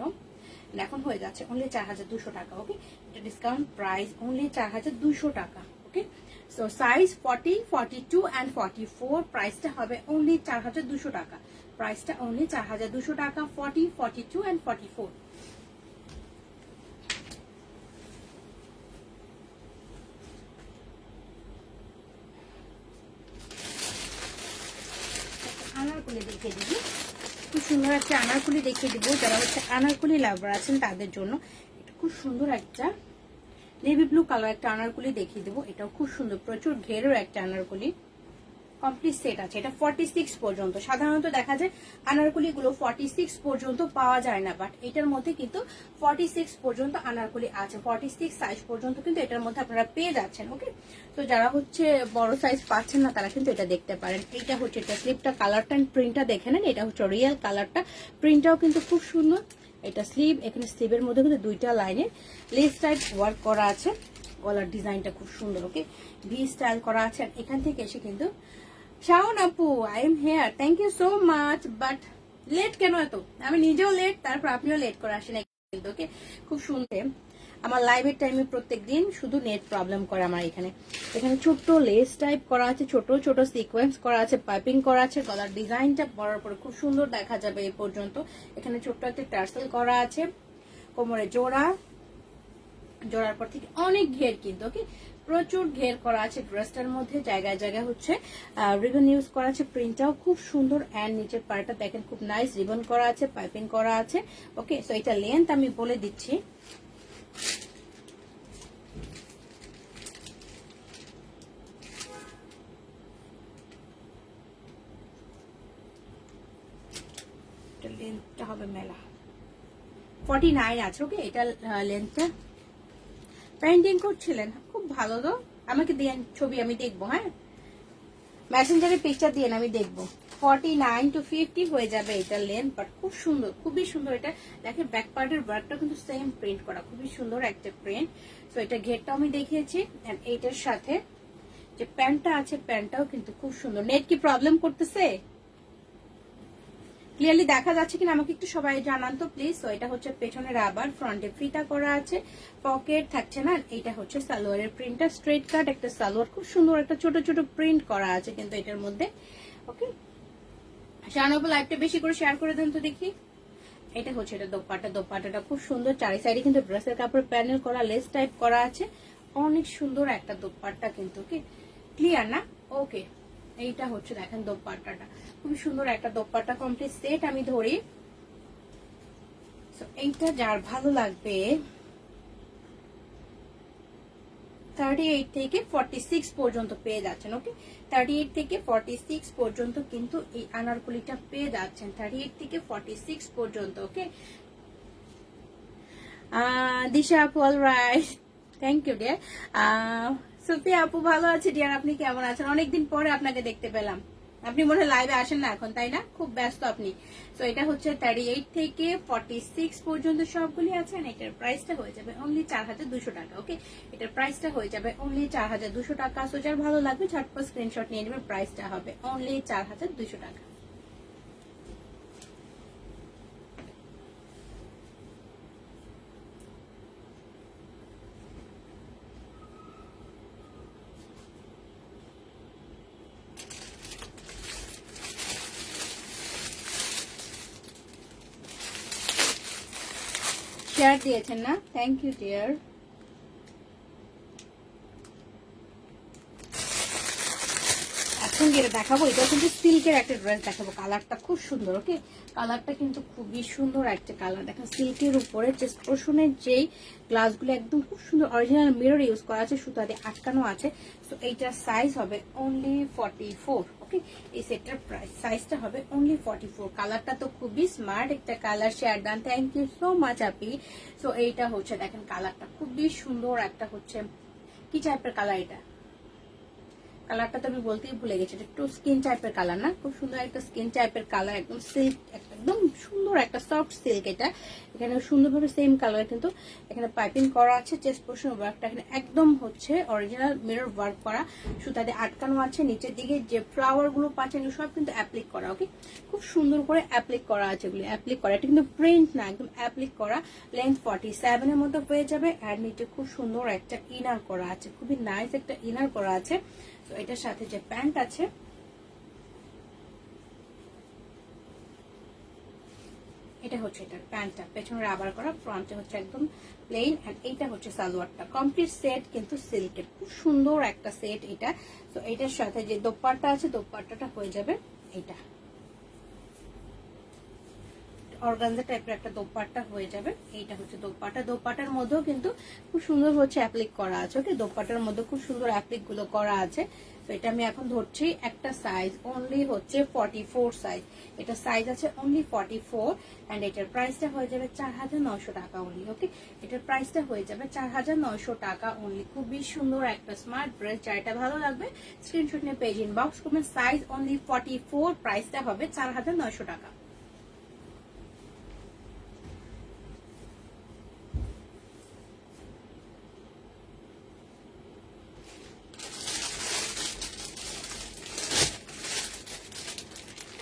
[SPEAKER 1] এখন হয়ে যাচ্ছে অনলি 4200 টাকা। ওকে, এটা ডিসকাউন্ট প্রাইস অনলি 4200 টাকা। ওকে, সো সাইজ 40, 42 and 44 প্রাইসটা হবে অনলি 4200 টাকা। প্রাইসটা অনলি 4200 টাকা। 40, 42 and 44। আনারকলি দেখিয়ে দিবি, খুব সুন্দর একটা আনারকলি দেখিয়ে দিব। যারা হচ্ছে আনারকলি লাভার আছেন তাদের জন্য এটা খুব সুন্দর একটা নেভি ব্লু কালার একটা আনারকলি দেখিয়ে দেবো। এটাও খুব সুন্দর, প্রচুর ঘেরের একটা আনারকলি। কমপ্লিট সেট আছে এটা 46 পর্যন্ত। সাধারণত দেখা যায় আনারকলি গুলো 46 পর্যন্ত পাওয়া যায় না, বাট এটার মধ্যে কিন্তু 46 পর্যন্ত আনারকলি আছে। 46 সাইজ পর্যন্ত কিন্তু এটার মধ্যে আপনারা পেয়ে যাচ্ছেন। ওকে, তো যারা হচ্ছে বড় সাইজ পাচ্ছেন না তারা কিন্তু এটা দেখতে পারেন। এইটা হচ্ছে এটা স্লিপটা, কালারটা এন্ড প্রিন্টটা দেখে নেন। এটা হচ্ছে রিয়েল কালারটা, প্রিন্টটাও কিন্তু খুব সুন্দর। এটা স্লিভ, এখানে স্লিভের মধ্যে কিন্তু দুইটা লাইনে লেস টাইপ ওয়ার্ক করা আছে। গলার ডিজাইনটা খুব সুন্দর। ওকে, ভি স্টাইল করা আছে। আর এখান থেকে এসে কিন্তু শাওন আপু, I am here, thank you so much. But late কেন এত? আমি নিজেও লেট, তারপর আপনিও লেট করে আসেন কিন্তু। ওকে, খুব শুনতে আমার লাইভের টাইমে প্রত্যেকদিন শুধু নেট প্রবলেম করে আমার এখানে। এখানে ছোট্ট লেস টাইপ করা আছে, ছোট ছোট সিকোয়েন্স করা আছে, পাইপিং করা আছে। গলার ডিজাইনটা পরার পরে খুব সুন্দর দেখা যাবে এই পর্যন্ত। এখানে ছোট্ট একটা টার্সেল করা আছে, কোমরে জোড়া, জোড়ার পর থেকে অনেক ঘের কিন্তু। ওকে, প্রচুর ঘের করা আছে ড্রেসটার মধ্যে, জায়গায় জায়গায় হচ্ছে রিবন ইউজ করা আছে। প্রিন্টটাও খুব সুন্দর এন্ড নিচের পার্টটা দেখেন খুব নাইস রিবন করা আছে, পাইপিং করা আছে। ওকে, সো এটা লেন্থ আমি বলে দিচ্ছি। লেন্থটা হবে মেলা 49 আছে। ওকে, এটা লেন্থটা। পেন্টিং করছিলেন, খুব ভালো তো, আমাকে দিয়েন ছবি, আমি দেখবো। হ্যাঁ, মেসেঞ্জারে পিকচার দিয়েন, আমি দেখবো। 49 to 50 হয়ে যাবে এটা লেন্থ, বাট খুব সুন্দর, খুবই সুন্দর। এটা দেখেন ব্যাক পার্টের ওয়ার্কটা কিন্তু সেম প্রিন্ট করা, খুবই সুন্দর একটা প্রিন্ট। তো এটা ঘেরটা আমি দেখিয়েছি। এন্ড এইটার সাথে যে প্যান্টটা আছে, প্যান্টটাও কিন্তু খুব সুন্দর। নেট কি প্রবলেম করতেছে? ক্লিয়ারলি দেখা যাচ্ছে কিনা আমাকে একটু সবাই জানান তো প্লিজ। তো এটা হচ্ছে পেছনে রাবার, ফ্রন্টে ফিতা করা আছে, পকেট থাকছে না। এটা হচ্ছে সালোয়ারের প্রিন্টটা, স্ট্রেট কাট একটা সালোয়ার, খুব সুন্দর একটা ছোট ছোট প্রিন্ট করা আছে কিন্তু এটার মধ্যে। ওকে, শাহানাবু লাইভটা বেশি করে শেয়ার করে দেন তো দেখি। এটা হচ্ছে এটা দোপাট্টা, দোপাট্টাটা খুব সুন্দর, চারি সাইডে কিন্তু ড্রেসের কাপড় প্যানেল করা, লেস টাইপ করা আছে, অনেক সুন্দর একটা দোপাট্টা কিন্তু। কি ক্লিয়ার না? ওকে, এইটা হচ্ছে দেখেন দোপাট্টাটা, খুবই সুন্দর একটা দোপাট্টা কমপ্লিট সেট আমি ধরি। এইটা যার ভালো লাগবে 38 থেকে 46 পর্যন্ত পেয়ে যাচ্ছেন। ওকে, 38 থেকে 46 পর্যন্ত কিন্তু এই আনারকলিটা পেয়ে যাচ্ছেন, 38 থেকে 46 পর্যন্ত। ওকে, দিশা আপু alright, thank you dear. Sufiya আপু ভালো আছে ডিয়ার, আপনি কেমন আছেন? অনেকদিন পরে আপনাকে দেখতে পেলাম। আপনি মনে হয় লাইভে আসেন না এখন, তাই না? খুব ব্যস্ত আপনি। তো এটা হচ্ছে 38 থেকে 46 পর্যন্ত সবগুলি আছে। এটার প্রাইসটা হয়ে যাবে অনলি 4200 টাকা। ওকে, এটার প্রাইসটা হয়ে যাবে অনলি 4200 টাকা। সো যার ভালো লাগবে ঝটপট স্ক্রিনশট নিয়ে নেবেন। প্রাইসটা হবে অনলি 4200 টাকা। শেয়ার দিয়েছেন না? Thank you dear. এখন যেটা দেখাবো এটা কিন্তু সিল্কের একটা ড্রেস দেখাবো, কালারটা খুব সুন্দর। ওকে, কালারটা কিন্তু খুবই সুন্দর একটা কালার। দেখেন সিল্কের উপরে চেস্ট পোর্শনের যেই গ্লাসগুলো একদম খুব সুন্দর অরিজিনাল মিরর ইউজ করা আছে, সুতা দিয়ে আটকানো আছে। তো এইটার সাইজ হবে অনলি 44। ওকে, এই সেটটার প্রাইস সাইজটা হবে অনলি 44। কালারটা তো খুবই স্মার্ট একটা colour. Share done, thank you so much আপি। সো এইটা হচ্ছে দেখেন কালারটা খুবই সুন্দর একটা হচ্ছে কি টাইপের কালার এটা, কালারটা তো আমি বলতেই ভুলে গেছি, একটু স্কিন টাইপের কালার না, খুব সুন্দর একটা স্কিন টাইপের কালার, একদম সিল্ক, একদম সুন্দর একটা সফট সিল্ক। এটা এখানে সুন্দরভাবে সেম কালার কিন্তু এখানে পাইপিং করা আছে। চেস্ট পোর্শন ওয়ার্কটা এখানে একদম হচ্ছে অরিজিনাল মিরর ওয়ার্ক করা, সুতা দিয়ে আটকানো আছে। নিচের দিকে যে ফ্লাওয়ার গুলো পাচ্ছেন সব কিন্তু অ্যাপ্লিক করা। ওকে, খুব সুন্দর করে অ্যাপ্লিক করা আছে, এগুলো অ্যাপ্লিক করা, এটা কিন্তু প্রিন্ট না, একদম অ্যাপ্লিক করা। লেন্থ 47 এর মতো হয়ে যাবে। আর নিচে খুব সুন্দর একটা ইনার করা আছে, খুবই নাইস একটা ইনার করা আছে। তো এটার সাথে যে প্যান্ট আছে, এটা হচ্ছে এটার প্যান্টটা, পেছনে রাবার করা, ফ্রন্টে হচ্ছে একদম প্লেন। এন্ড এইটা হচ্ছে সালোয়ারটা, কমপ্লিট সেট কিন্তু সিল্কের, খুব সুন্দর একটা সেট এটা। তো এটার সাথে যে দোপাট্টা আছে, দোপাট্টাটা হয়ে যাবে এটা অর্গানজা টাইপের একটা দোপাট্টা হয়ে যাবে। এইটা হচ্ছে দোপাট্টা, দোপাট্টার মধ্যেও কিন্তু খুব সুন্দর হচ্ছে অ্যাপ্লিক করা আছে। ওকে, দোপাট্টার মধ্যে খুব সুন্দর অ্যাপ্লিক গুলো করা আছে। তো এটা আমি এখন ধরছি একটা সাইজ অনলি হচ্ছে 44 সাইজ, এটা সাইজ আছে অনলি 44। এন্ড এটার প্রাইসটা হয়ে যাবে 4900 টাকা অনলি। ওকে, এটার প্রাইসটা হয়ে যাবে 4900 টাকা অনলি। খুবই সুন্দর একটা স্মার্ট ড্রেস, যার ভালো লাগবে স্ক্রিনশট নিয়ে পেজ ইনবক্স করবেন। সাইজ অনলি 44, প্রাইসটা হবে 4900 টাকা।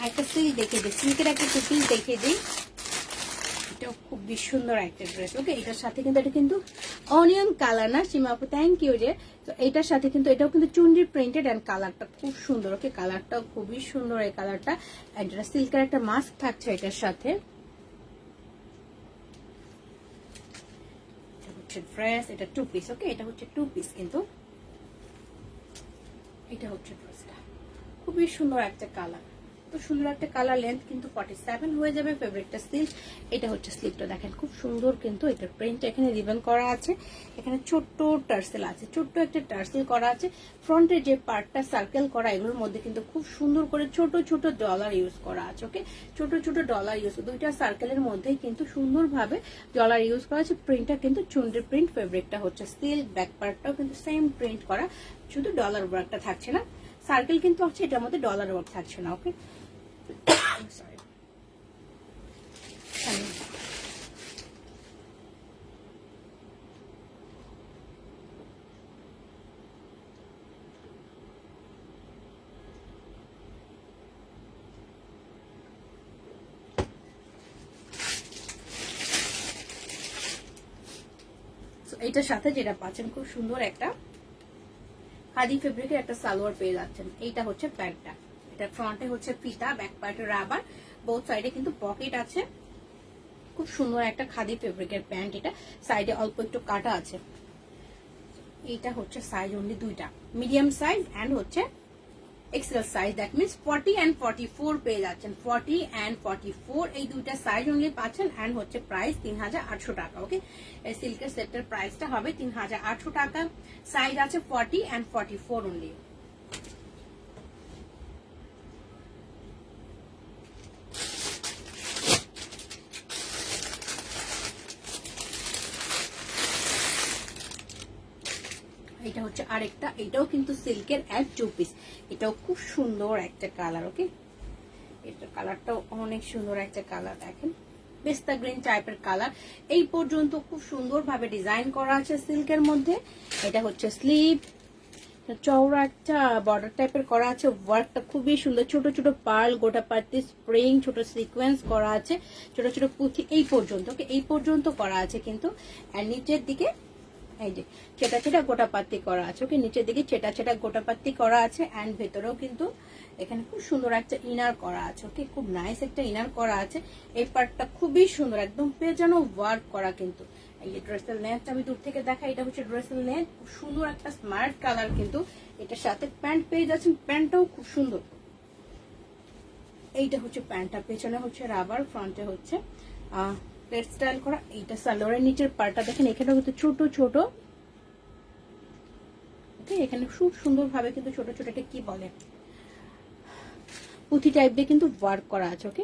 [SPEAKER 1] একটা সিল্ক দেখে দিই, সিল্কের একটা টুপিস দেখে দিই, এটাও খুবই সুন্দর একটা ড্রেস। ওকে, এটার সাথে কিন্তু এটা কিন্তু অনিয়ন কালার না সীমা আপু, থ্যাংক ইউ রে। তো এটার সাথে কিন্তু এটাও কিন্তু চুনরি প্রিন্টেড এন্ড কালারটা খুব সুন্দর। ওকে, কালারটাও খুবই সুন্দর এই কালারটা। এন্ড এটা সিল্কের একটা মাস্ক থাকছে এটার সাথে। এটা হচ্ছে ড্রেস, এটা টু পিস। ওকে, এটা হচ্ছে টু পিস কিন্তু, এটা হচ্ছে ড্রেসটা, খুবই সুন্দর একটা কালার, তো সুন্দর একটা কালার। লেন্থ কিন্তু 47 হয়ে যাবে। ফেব্রিকটা সিল্ক। এটা হচ্ছে স্লিপটা দেখেন খুব সুন্দর কিন্তু এটার প্রিন্ট এখানে রিবন করা আছে, এখানে ছোট্ট টার্সেল আছে, ছোট্ট একটা টার্সেল করা আছে। ফ্রন্টের যে পার্টটা সার্কেল করা, এগুলোর মধ্যে কিন্তু খুব সুন্দর করে ছোট ছোট ডলার ইউজ করা আছে। ওকে, ছোট ছোট ডলার ইউজ, দুইটা সার্কেলের মধ্যেই কিন্তু সুন্দরভাবে ডলার ইউজ করা আছে। প্রিন্টটা কিন্তু চুনরি প্রিন্ট, ফেব্রিকটা হচ্ছে সিল্ক, ব্যাক পার্টটাও কিন্তু সেম প্রিন্ট করা, শুধু ডলার ওয়ার্কটা থাকছে না, সার্কেল কিন্তু আছে, এটার মধ্যে ডলার ওয়ার্ক থাকছে না। ওকে, sorry. এটার সাথে যেটা পাচ্ছেন খুব সুন্দর একটা খাদি ফেব্রিকের একটা সালোয়ার পেয়ে যাচ্ছেন। এইটা হচ্ছে প্যান্টটা, এটা ফ্রন্টে হচ্ছে ফিতা, ব্যাক পার্টে রাবার, বোথ সাইডে কিন্তু পকেট আছে। খুব সুন্দর একটা খাদি ফেব্রিকের প্যান্ট, এটা সাইডে অল্প একটু কাটা আছে। এইটা হচ্ছে সাইজ অনলি দুইটা, মিডিয়াম সাইজ এন্ড হচ্ছে XL size, that means 40 and 44 পেয়ে যাচ্ছেন। 40 and 44 এই দুইটা সাইজ অনলি পাচ্ছেন এন্ড হচ্ছে প্রাইস 3800 টাকা। ওকে, এই সিল্কের সেটের প্রাইসটা হবে 3800 টাকা। সাইজ আছে 40 and 44 অনলি। এটা হচ্ছে আরেকটা, এটাও কিন্তু সিল্কের এক 2 পিস, এটাও খুব সুন্দর একটা কালার। ওকে, এটা কালারটাও অনেক সুন্দর একটা কালার, দেখেন পেস্তা গ্রিন টাইপের কালার। এই পর্যন্ত খুব সুন্দর ভাবে ডিজাইন করা আছে সিল্কের মধ্যে। এটা হচ্ছে স্লিভ, চওড়া একটা বর্ডার টাইপের করা আছে, ওয়ার্কটা খুবই সুন্দর, ছোট ছোট পার্ল, গোটা পাতি স্প্রিং, ছোট সিকোয়েন্স করা আছে, ছোট ছোট পুঁথি এই পর্যন্ত। ওকে, এই পর্যন্ত করা আছে কিন্তু। আর নিচের দিকে এই যে চেটা চেটা গোটা পাত্তি করা আছে। ওকে, নিচের দিকে চেটা চেটা গোটা পাত্তি করা আছে এন্ড ভেতরেও কিন্তু এখানে খুব সুন্দর একটা ইনার করা আছে। ওকে, খুব নাইস একটা ইনার করা আছে। এই পার্টটা খুবই সুন্দর, একদম পেজানো ওয়ার্ক করা কিন্তু। এই যে ড্রেসের লেন্থ আমি দূর থেকে দেখাই, এটা হচ্ছে ড্রেসের লেন্থ, খুব সুন্দর একটা স্মার্ট কালার কিন্তু। এটার সাথে প্যান্ট পেয়ে যাচ্ছেন, প্যান্টটাও খুব সুন্দর। এইটা হচ্ছে প্যান্টটা, পেছনে হচ্ছে রাবার, ফ্রন্টে হচ্ছে প্লেট স্টাইল করা। এইটা সালোয়ারের নিচের পার্টটা দেখেন, এখানেও কিন্তু ছোট ছোট, এখানে খুব সুন্দর ভাবে কিন্তু ছোট ছোট, এটা কি বলে পুঁথি টাইপ দিয়ে কিন্তু ওয়ার্ক করা আছে। ওকে,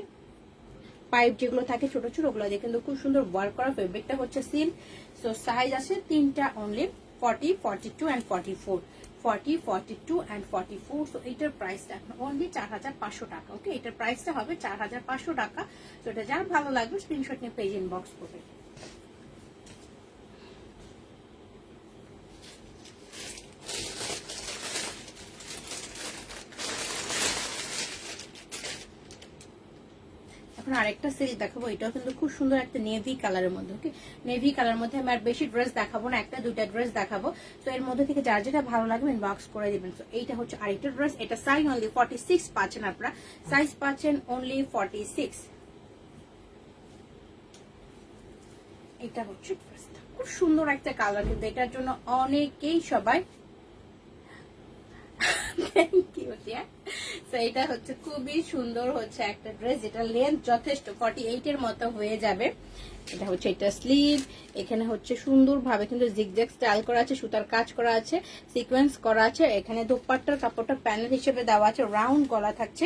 [SPEAKER 1] পাইপ যেগুলো থাকে ছোট ছোট, ওগুলো দিয়ে কিন্তু খুব সুন্দর ওয়ার্ক করা। ফেব্রিকটা হচ্ছে সিল্ক। সো সাইজ আছে তিনটা অনলি, 40, 42 and 44, 40, 42 and 44। সো এটার প্রাইসটা এখন অনলি 4500 টাকা। ওকে, এটার প্রাইসটা হবে 4500 টাকা। তো এটা যার ভালো লাগবে স্ক্রিনশট নিয়ে পেজ ইনবক্স করবে। আরেকটা সিল্ক দেখাবো, এটাও কিন্তু খুব সুন্দর একটা নেভি কালারের মধ্যে। ওকে, নেভি কালারের মধ্যে আমি আর বেশি ড্রেস দেখাবো না, একটা দুইটা ড্রেস দেখাবো। তো এর মধ্যে থেকে যার যেটা ভালো লাগবে ইনবক্স করে দিবেন। তো এইটা হচ্ছে আরেকটা ড্রেস, এটা সাইজ অনলি 46 পাচ্ছেন আপনারা, সাইজ পাচ্ছেন অনলি 46। এটা হচ্ছে ড্রেসটা, খুব সুন্দর একটা কালার কিন্তু, এটার জন্য অনেকেই সবাই এটা হচ্ছে খুবই সুন্দর হচ্ছে একটা ড্রেস, যেটা লেন্থ যথেষ্ট 48 এর মতো হয়ে যাবে। এটা হচ্ছে এটা স্লিভ, এখানে হচ্ছে সুন্দর ভাবে কিন্তু জিগজ্যাগ স্টাইল করা আছে, সুতার কাজ করা আছে, সিকোয়েন্স করা আছে। এখানে দোপাট্টার কাপড়টা প্যানেল হিসেবে দেওয়া আছে, রাউন্ড গলা থাকছে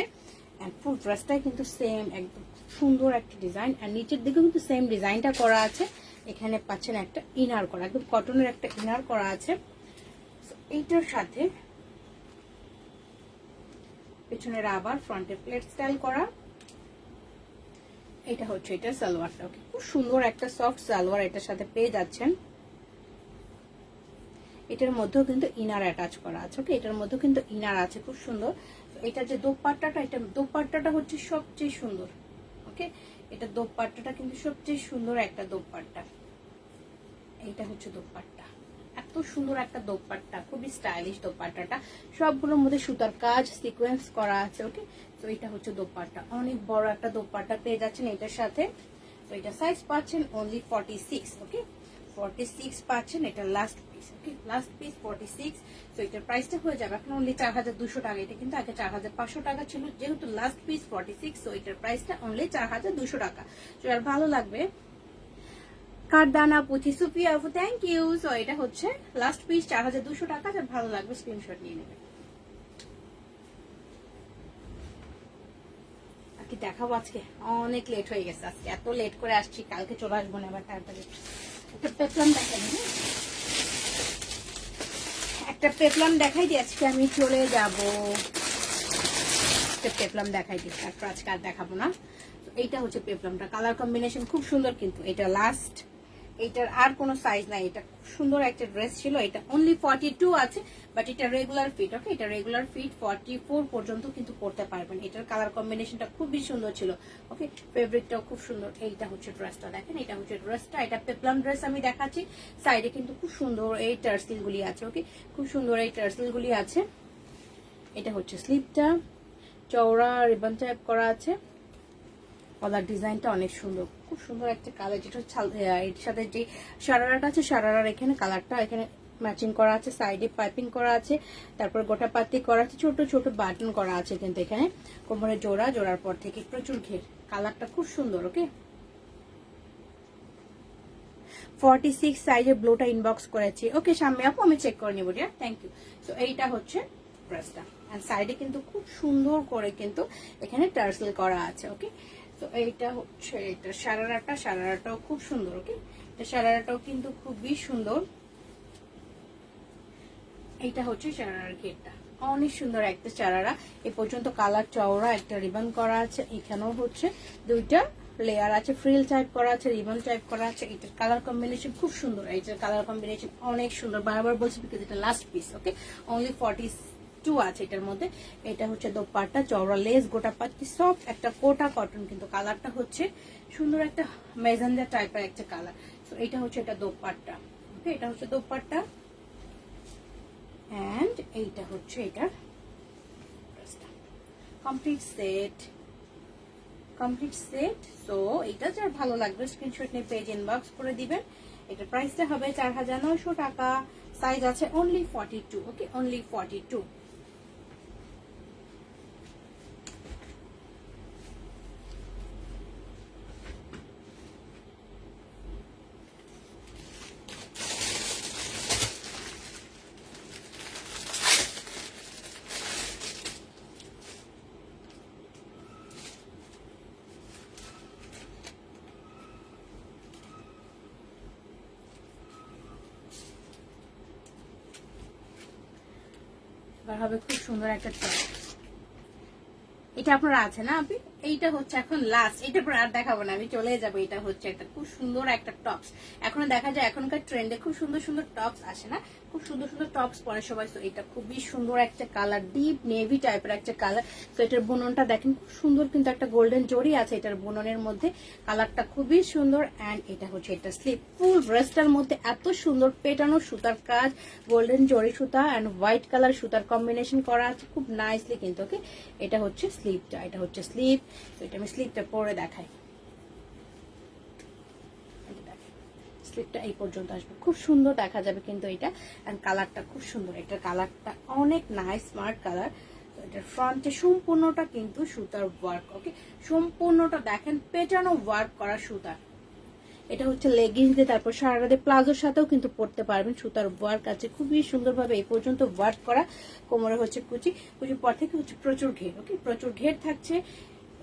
[SPEAKER 1] এন্ড ফুল ড্রেসটাই কিন্তু সেম একদম সুন্দর একটা ডিজাইন। আর নিচের দিকে কিন্তু সেম ডিজাইনটা করা আছে। এখানে পাচ্ছেন একটা ইনার করা, একদম কটনের একটা ইনার করা আছে। এইটার সাথে পেছনে রাবার, ফ্রন্টে প্লেট স্টাইল করা। এটা হচ্ছে এটা সালোয়ারটা। ওকে, খুব সুন্দর একটা সফট সালোয়ার এটার সাথে পেয়ে যাচ্ছেন। এটার মধ্যেও কিন্তু ইনার অ্যাটাচ করা আছে। ওকে, এটার মধ্যেও কিন্তু ইনার আছে, খুব সুন্দর। এটা যে দোপাট্টাটা, এটা দোপাট্টাটা হচ্ছে সবচেয়ে সুন্দর। ওকে, এটা দোপাট্টাটা কিন্তু সবচেয়ে সুন্দর একটা দোপাট্টা। এইটা হচ্ছে দোপাট্টা, এত সুন্দর একটা দোপাট্টা, খুবই স্টাইলিশ দোপাট্টাটা, সবগুলোর মধ্যে সুতার কাজ, সিকোয়েন্স করা আছে। ওকে, তো এটা হচ্ছে দোপাট্টা, অনেক বড় একটা দোপাট্টা পেয়ে যাচ্ছেন এটার সাথে। তো এটা সাইজ পাচ্ছেন অনলি 46। ওকে, 46 পাচ্ছেন, এটা লাস্ট পিস। ওকে, লাস্ট পিস 46। তো এটার প্রাইসটা হয়ে যাবে এখন অনলি 4200 টাকা। এটা কিন্তু আগে 4500 টাকা ছিল, যেহেতু লাস্ট পিস 46, তো এটার প্রাইসটা অনলি 4200 টাকা। তো আর ভালো লাগবে কারদানা পুঁথি সুপিয়া আপু, থ্যাংক ইউ। সো এটা হচ্ছে লাস্ট পিস 4200 টাকা। যার ভালো লাগবে স্ক্রিনশট নিয়ে নেবেন। আর কি দেখাবো, আজকে অনেক লেট হয়ে গেছে, আজকে এত লেট করে আসছি, কালকে চলে আসবো না আবার তাড়াতাড়ি। একটা পেপলাম দেখাই দিই, একটা পেপলাম দেখাই দিই, আজকে আমি চলে যাব। একটা পেপলাম দেখাই দিই, তারপর আজকে আর দেখাবো না। এইটা হচ্ছে পেপলামটা, কালার কম্বিনেশন খুব সুন্দর কিন্তু। এটা লাস্ট এটার আর কোনো সাইজ নাই, এটা খুব সুন্দর একটা ড্রেস ছিল। এটা অনলি 42 আছে, বাট এটা রেগুলার ফিট। ওকে, এটা রেগুলার ফিট 44 পর্যন্ত কিন্তু পড়তে পারবেন। এটার কালার কম্বিনেশনটা খুবই সুন্দর ছিল। ওকে, ফেব্রিকটাও খুব সুন্দর। এইটা হচ্ছে ড্রেসটা, দেখেন এটা হচ্ছে ড্রেসটা। এটা পেপ্লাম ড্রেস আমি দেখাচ্ছি। সাইডে কিন্তু খুব সুন্দর এই টার্সেল গুলি আছে। ওকে, খুব সুন্দর এই টার্সেল গুলি আছে। এটা হচ্ছে স্লিপটা, চওড়া রিবন টাইপ করা আছে। কলার ডিজাইনটা অনেক সুন্দর, খুব সুন্দর একটা কালার। যেটা এর সাথে যে সারারাটা আছে, সারারার এখানে কালারটা এখানে ম্যাচিং করা আছে। সাইডে পাইপিং করা আছে, তারপর গোটা পাতি করা আছে, ছোট ছোট বাটন করা আছে কিন্তু এখানে। কোমরে জোড়া, জোড়ার পর থেকে প্রচুর ঘের। কালারটা খুব সুন্দর। ওকে, 46 সাইজের ব্লুটা ইনবক্স করেছি। ওকে সামনে আপু, আমি চেক করে নিব ডিয়ার, থ্যাংক ইউ। সো এইটা হচ্ছে ড্রেসটা, এন্ড সাইডে কিন্তু খুব সুন্দর করে কিন্তু এখানে টার্সেল করা আছে। ওকে, তো এইটা হচ্ছে এটা সারারাটা, সারারাটাও খুব সুন্দর। ওকে, এটা সারারাটাও কিন্তু খুবই সুন্দর। এইটা হচ্ছে সারারার ঘেরটা, অনেক সুন্দর একটা চারারা। এ পর্যন্ত কালার চওড়া একটা রিবন করা আছে। এখানেও হচ্ছে দুইটা লেয়ার আছে, ফ্রিল টাইপ করা আছে, রিবন টাইপ করা আছে। এটার কালার কম্বিনেশন খুব সুন্দর। এইটার কালার কম্বিনেশন অনেক সুন্দর, বারবার বলছি বিকজ এটা লাস্ট পিস। ওকে, অনলি 42 আছে এটার মধ্যে। এটা হচ্ছে দোপাট্টা, চওড়া লেস, গোটা পাত্তি, সফট একটা কোটা কটন, কিন্তু কালারটা হচ্ছে সুন্দর একটা মেজেন্ডা টাইপের একটা কালার। তো এটা হচ্ছে এটা দোপাট্টা। ওকে, এটা হচ্ছে দোপাট্টা, এন্ড এইটা হচ্ছে এটার complete set. Complete set. So এটা যার ভালো লাগবে স্ক্রিনশট নিয়ে পেজ ইনবক্স করে দিবেন। এটার প্রাইসটা হবে 4900 টাকা। সাইজ আছে অনলি 42। ওকে, অনলি 42। এবার হবে খুব সুন্দর একটা টপ। এটা আপনার আছে না আপনি? এইটা হচ্ছে এখন লাস্ট, এটা পর আর দেখাবো না, আমি চলে যাবো। এটা হচ্ছে একটা খুব সুন্দর একটা টপস। এখনো দেখা যায় এখনকার ট্রেন্ডে খুব সুন্দর সুন্দর টপস আসে না, খুব সুন্দর সুন্দর টপস পরে সবাই। তো এটা খুবই সুন্দর একটা কালার, ডিপ নেভি টাইপের একটা কালার। তো এটার বুননটা দেখেন খুব সুন্দর, কিন্তু একটা গোল্ডেন জড়ি আছে এটার বুননের মধ্যে। কালারটা খুবই সুন্দর। এন্ড এটা হচ্ছে এটা স্লিপ। ফুল ড্রেসটার মধ্যে এত সুন্দর পেটানো সুতার কাজ, গোল্ডেন জড়ি সুতা এন্ড হোয়াইট কালার সুতার কম্বিনেশন করা আছে খুব নাইসলি কিন্তু। ওকে, এটা হচ্ছে স্লিপটা, এটা হচ্ছে স্লিপ। তো এটা আমি স্লিপটা পরে দেখাই। স্লিপটা এই পর্যন্ত আসবে, খুব সুন্দর দেখা যাবে কিন্তু এটা। এন্ড কালারটা খুব সুন্দর, এটার কালারটা অনেক নাইস স্মার্ট কালার। এটার ফ্রন্টে সম্পূর্ণটা কিন্তু সুতার ওয়ার্ক। ওকে, সম্পূর্ণটা দেখেন পেটানো ওয়ার্ক করা সুতার। এটা হচ্ছে লেগিংস দিয়ে, তারপর সারারাতে প্লাজোর সাথেও কিন্তু পরতে পারবেন। সুতার ওয়ার্ক আছে খুবই সুন্দরভাবে এই পর্যন্ত ওয়ার্ক করা। কোমরে হচ্ছে কুচি, কুচির পর থেকে হচ্ছে প্রচুর ঘের। ওকে, প্রচুর ঘের থাকছে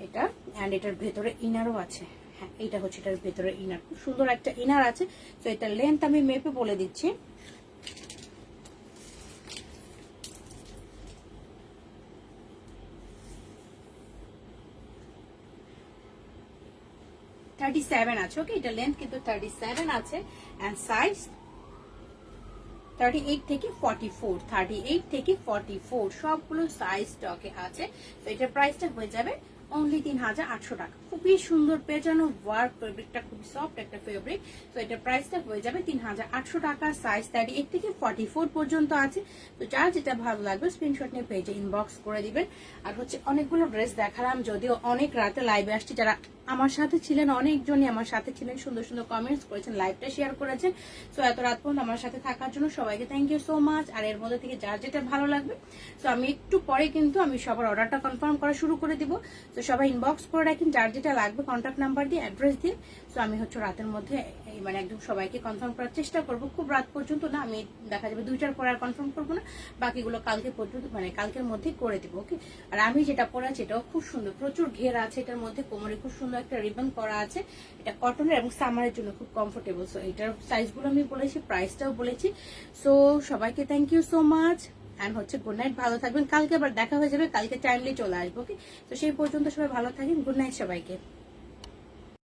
[SPEAKER 1] এটা। এন্ড এটার ভেতরে ইনারও আছে। হ্যাঁ, এইটা হচ্ছে এটার ভেতরে ইনার, খুব সুন্দর একটা ইনার আছে। তো এটার লেন্থ আমি মেপে বলে দিচ্ছি। থার্টি 37 আছে। ওকে, এটা লেন্থ কিন্তু 37 আছে। এন্ড সাইজ 38 থেকে 44, 38 থেকে 44 সবগুলো সাইজ স্টকে আছে। তো এটার প্রাইসটা হয়ে যাবে অনলি 3800 টাকা। খুবই সুন্দর পেঁচানো ওয়ার্ক, ফেব্রিকটা খুবই সফট একটা ফেব্রিক। তো এটার প্রাইসটা হয়ে যাবে 3800 টাকা। সাইজ 38 থেকে 44 পর্যন্ত আছে। তো যার যেটা ভালো লাগবে স্ক্রিনশট নিয়ে পেজে ইনবক্স করে দিবেন। আর হচ্ছে অনেকগুলো ড্রেস দেখালাম, যদিও অনেক রাতে লাইভে আসছি। যারা আমার সাথে ছিলেন, অনেকজনই আমার সাথে ছিলেন, সুন্দর সুন্দর কমেন্টস করেছেন, লাইভটা শেয়ার করেছেন। সো এত রাত পর্যন্ত আমার সাথে থাকার জন্য সবাইকে থ্যাংক ইউ সো মাচ। আর এর মধ্যে থেকে যার যেটা ভালো লাগবে, তো আমি একটু পরে কিন্তু আমি সবার অর্ডারটা কনফার্ম করা শুরু করে দিব। তো সবাই ইনবক্স করে রাখেন যার যেটা লাগবে, কন্ট্যাক্ট নাম্বার দিয়ে, অ্যাড্রেস দিয়ে। তো আমি হচ্ছে রাতের মধ্যে মানে একদম সবাইকে কনফার্ম করার চেষ্টা করব। খুব রাত পর্যন্ত না, আমি দেখা যাবে 2টার পরে আর কনফার্ম করবো না, বাকিগুলো কালকে পর্যন্ত মানে কালকের মধ্যে করে দেবো। ওকে, আর আমি যেটা পরেছি এটাও খুব সুন্দর, প্রচুর ঘের আছে এটার মধ্যে। কোমরে খুব সুন্দর একটা রিবন করা আছে। এটা কটনের এবং সামারের জন্য খুব কমফোর্টেবল। সো এটার সাইজগুলো আমি বলেছি, প্রাইসটাও বলেছি। সো সবাইকে thank you so much. And হচ্ছে গুড নাইট, ভালো থাকবেন। কালকে আবার দেখা হয়ে যাবে, কালকে টাইমলি চলে আসবো। ওকে, তো সেই পর্যন্ত সবাই ভালো থাকেন। গুড নাইট সবাইকে।